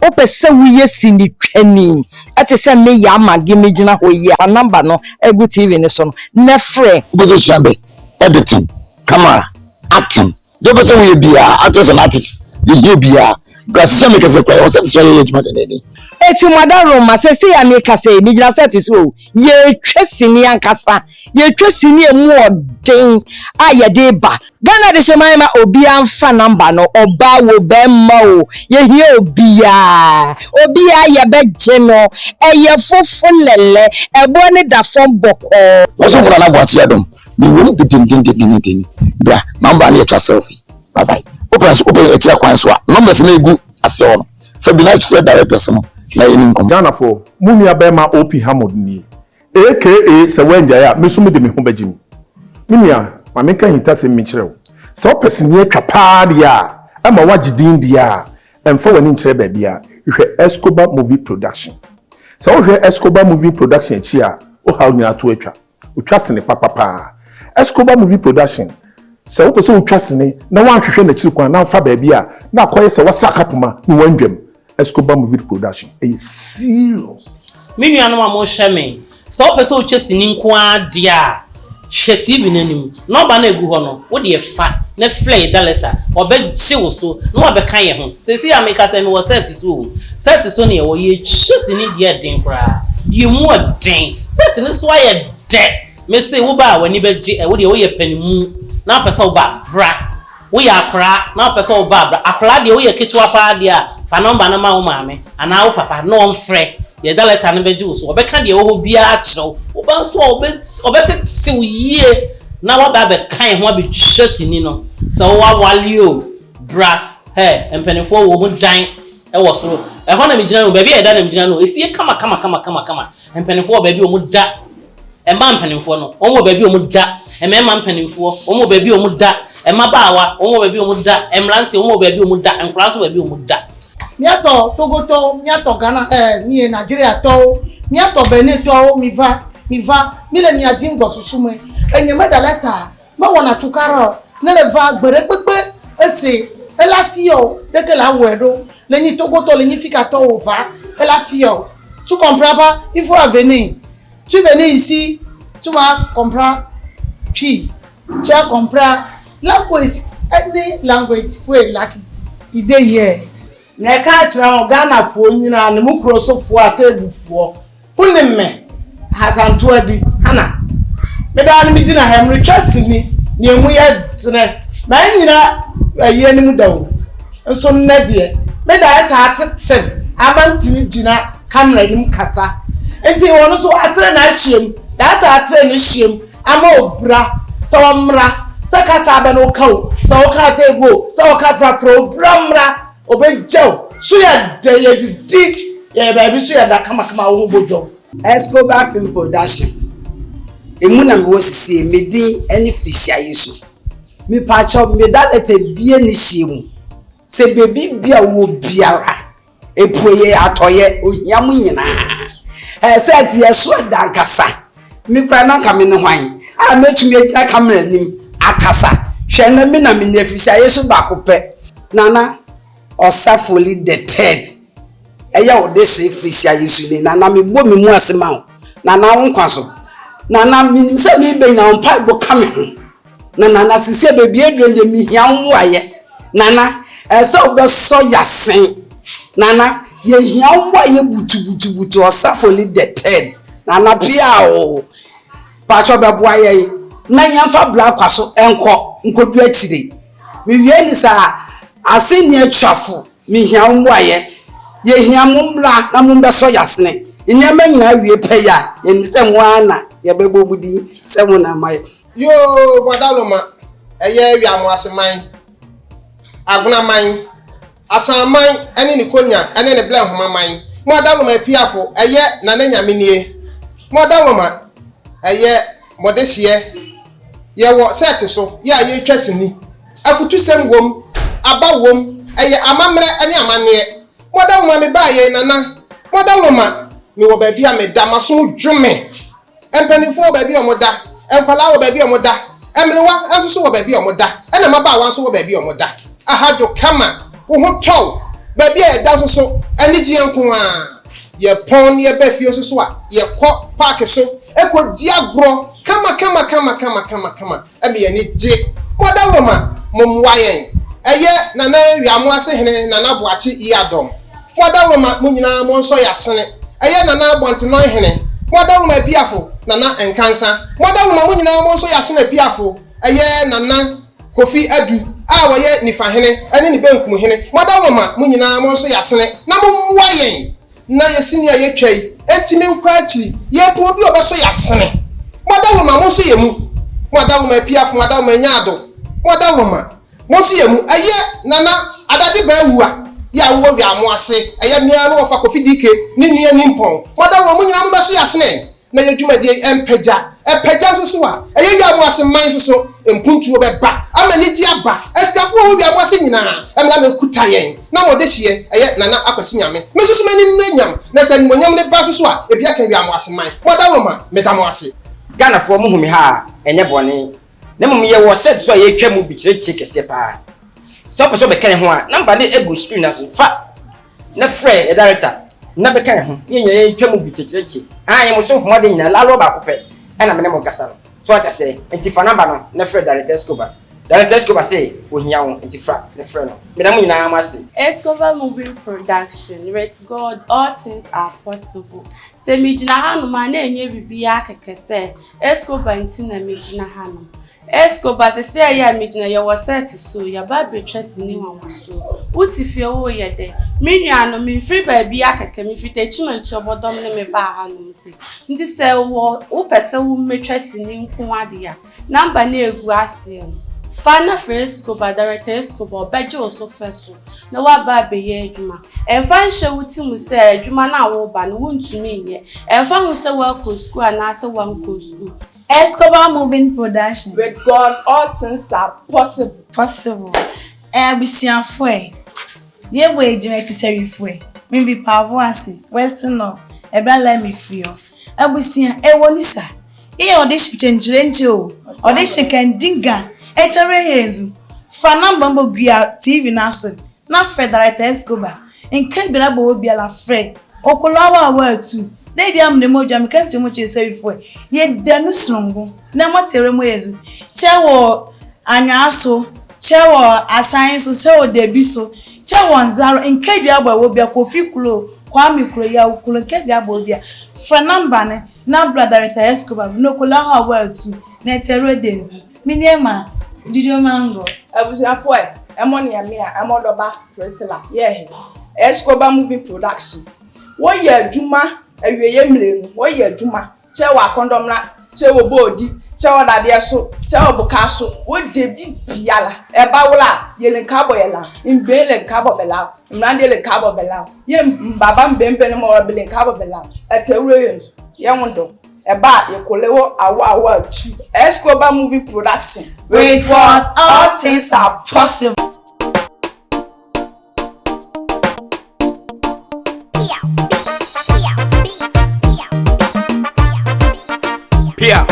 Opese wuye sini twani ate se me ya magi megina ho ye number no egu TV ne so no na frɛ obeso shabe editing camera acting do pese wuye bia actors and artists ye bia grasa me kase kwa o se so ye juma de eti madaro ma se ya me kase megina set so ye twesini ankasa ye twesini emu odin aye de ba Ghana de shemaima obi amfa number no oba wo bemma o ye hie obia ye beje no eye fofo lele ebo ne da fon boko wo so fura na boati adom ni wo bi din bra number na ka selfie bye bye open etira kwan so numbers na egu ase ono so be nice to directors no na yeni nkom Ghana for mumi abema OP Hamod ni aka se wenja ya mesumi de me ho bagim mimia mameka hinta se mikyerɛw sɛ opesini atwa paa dia ama wagidin dia emfa wani nkyerɛ ba bia hwɛ Escobar Movie Production sɛ hwɛ Escobar Movie Production chi a o ha nyina to atwa sene papa Escobar Movie Production sɛ opese otwa sene na wanhwehwɛ na kyiri kwan na fa ba bia na akoye sɛ wasa kapoma ni wandwam Escobar Movie Production serious Minu anu amo hweme sɛ opese otwa sene nko adia hwɛ TV nanim no ba na egu ho no wo de fa na flay da letter obegye wo so no obeka ye ho sesi ameka se me wo set so ne wo ye hwɛ ni de den kra de mu den set ne so aye de me se wo ba wani begye wo de wo ye panimu na pesa wo ba bra wo ya akra na pesa wo ba bra akra de wo ye ketewa pa de a fa number no ma wo maame ana wo papa no onfrɛ ye da letter no beji wo so obeka de wo bia akyerɛw oba so obete siw yie na wa ba be kan ho abetwa sini no so wa wale o bra empenifo wo mu dan wo so ho na me gina no ba bia da na me gina no efie kama empenifo ba bia wo mu da emma empenifo no wo ba bia wo mu da emma empenifo wo ba bia wo mu da emma baawa wo ba bia wo mu da emranti wo ba bia wo mu da enklaso ba bia wo mu da miato Togo miato Ghana mi Nigeria to miato Benin to mi va mi le mi adin gbo susume enyeme da letter ma wona tukaro ne le va gbere pepe ese ela fio deke la wedo le ni Togo to le ni fika to o va ela fio tu comprends pas il faut venir tu venir ici tu vas comprendre puis tu vas comprendre language any language we like it dey here na ka kira Ghana fo nyina ne mu krosofo atebufo hunemme hasanto adi ana me da ne gina ha me trust ni ne emu ya tene ma nyina aye ni mu dawo nso nna de me da ta atsem amantini gina camera ni mu kasa enti wono so atre na ahiem da ta atre ni hiem ama obra so omra saka be no kawo so ka tego so ka frafro obra obejo suya de yedi ya baby suya da kama wo bojo Escobar Film Production emu na me wosisi medi any fishia yeso mi pacho me da lete bie ni hiemu se baby bia wo biara epoye atoye ohiam nyina set yeso da nkasa mi kwa na ka me ne hwan a metumi agina camera nim akasa hwe na me na me ne fishia yeso ba kopɛ nana Osafoli the third eya wo de se fisia yesu ni nana me bo me mu asema o nana wo nkwaso nana mi se mi be na mpa bo kame ho nana sise bebi edwende mi hia wo aye nana ese obo so yasen nana ye hia wo aye butu Osafoli the third nana pia o pacho bebo aye na nyamfa bla kwaso enko nkodu akire mi wie ni sa asini atwafo mi hia mwaye ye hia mumbla na mumbe so yasne nyama nyina wie peya yemise mwana ye bebo budi semu na maye yo bodaloma eye wi amoaseman aguna man asaman ene ni konya ene ne bla homa man modaloma piafo eye na na nyame nie modaloma eye modehie ye wo set so ye aye twasini afutu sem wom abawom eye amamre ani amane modaloma me baaye nana modaloma me wo baabi a me da maso dwume empanifo baabi omoda empala wo baabi omoda emrewa asoso wo baabi omoda ena mabaawa so wo baabi omoda ahado kama wo ho tow baabi a da soso ani gie nko a ye pon ye ba fie soso a ye kɔ park so ekodi agro kama ebe ye ni je modaloma momwayen eye nana wiamo ase hene nana boachi iadom modaloma munyina mo nso yasene eye nana bonteno hene modaloma biafo nana enkansa modaloma munyina mo nso yasene biafo eye nana kofi adu a woye nifa hene ene ni benkum hene modaloma munyina mo nso yasene na momwayen na yesini aye twai etime nkwa achi ye po obi obaso yasene modaloma mo nso yemu modaloma biafo modaloma nyaado modaloma mofi emu aye nana adade ba wuwa ya wo wi amoase aye mia no ofa kofi dike ni nua ni mpon modaloma mo nyina mo beso yasene na ye dwumadi epeja soso a aye wi amoase man soso empuntuo be ba amani di aba esikafu wo wi amoase nyina emla me kuta yen na mo de hie aye nana akwasi nyame me soso mani mnyam na se nyam ne ba soso a ebi aka wi amoase man modaloma metamoase Ghana fo mo humi ha enye bone na mum ye wo set so ye twa movie kire kese pa so person be kan ho a number ne ego screen aso fa na frɛ e director na be kan ho ye twa movie kire ah ye mo so fo de nyina la lo ba ko pe e na me ne mo kasa no so ata se enti fa number no na frɛ director Escobar say ohia wo enti fra na frɛ no me na mo nyina am ase Escobar movie production with God all things are possible se mi gina hanu ma na enye bibia kekese Escobar enti na mi gina hanu Escobar say ya midna ya was set so ya ba be trust ni wan so. Wuti fie wo ye de. Me nuano me free baby akaka me fita chima ntu obodom ne me ba ha no se. Ndi se wo pese wo me trust ni nko ade ya. Number na egu ase. Fana Escobar director Escobar beje oso feso. Na wa ba be ye adwuma. Enfa nhye wuti mu se adwuma na wo ba no wuntumi nye. Enfa hu se wa ko school na se wa nko school. Escobar Moving Production. With God, all things are possible. Possible. Bisianfo. Ye we jime ti serifo. Me bi pabo ase. Western of. Eba let me feel. Bisian woni sa. Ye audition change o. Audition kan dinga. Etere yezu. Fa number mbo bia TV na so. Na Fred director Escobar. Nke bi na bo obi ala Fred. Okulawa wa tu. Debi am ne modwa me kan timo che serifo. Ye danu srongo. Na motere mo yezu. Chewo anyaso. Chewo asan so se o debi so. Chewo nzaro nke bi agba wo bia Kofi Kulo. Kwame Kulo ya Kulo nke bi agba wo bia. Fra number ne na brother director Escobar no kola ha wa tu. Na tere denzu. Miniema Didio Mango. Abusiafo emoni amia amodoba Priscilla. Yeah. Escobar Moving Production. Wo ye adwuma awieye mlenu. Wo ye adwuma. Che wa kondomra, che wo bodi, che wo dade so, che wo buka so. Wo debi biala. Eba wula yele nkabo yela. Mbele nkabo bela. Mrande le nkabo bela. Ye mbaba mbembe ne mo bele nkabo bela. Atewure yesu. Ye wondo. Eba yekolewo awa tu. Escobar Moving Production. With God, all things are possible. Pia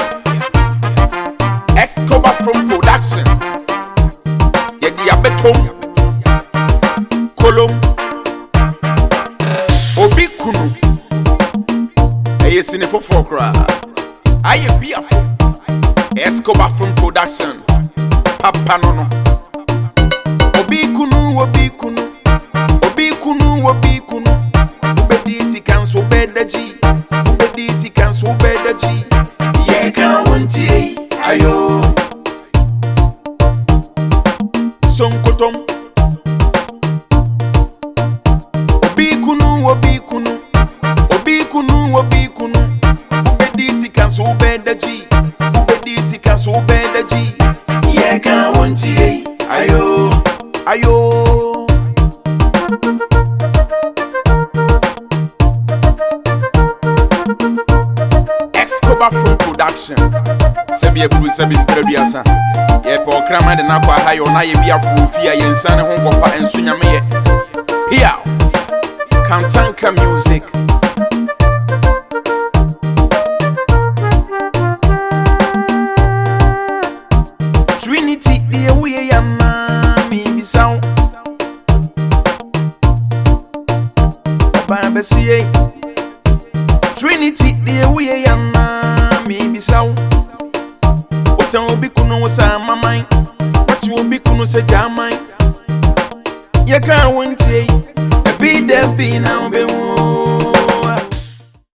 Escobar from Production. Yedi abeton Kolom Obi Kunu Eye sinefo fokra Aye biafo Escobar from Production. Papa nono. Obi kunu, Obi kunu. Obi kunu, Obi kunu. Ubedi si kanso bedaji. Ubedi si kanso bedaji. Ye kan wonti ayo. Sonkotom. Obi kunu, Obi kunu. Obi kunu, Obi kunu. Ubedi si kanso bedaji. Ubedi kanso bedaji. Ye kan wonti ayo ayo. Escobar from Production. Sebi ebru sebi ntreduasa. Ye po krama de na kwa hayo na ye bia fufia ye nsane ho kopa ensunyame ye. Here Kantanka music. Trinity the way ya mami bisau Baba see Trinity the way ya mami bisau Otan obi kunu sa mamai What you obi kunu se jamai Ya kan wontie e be there be now be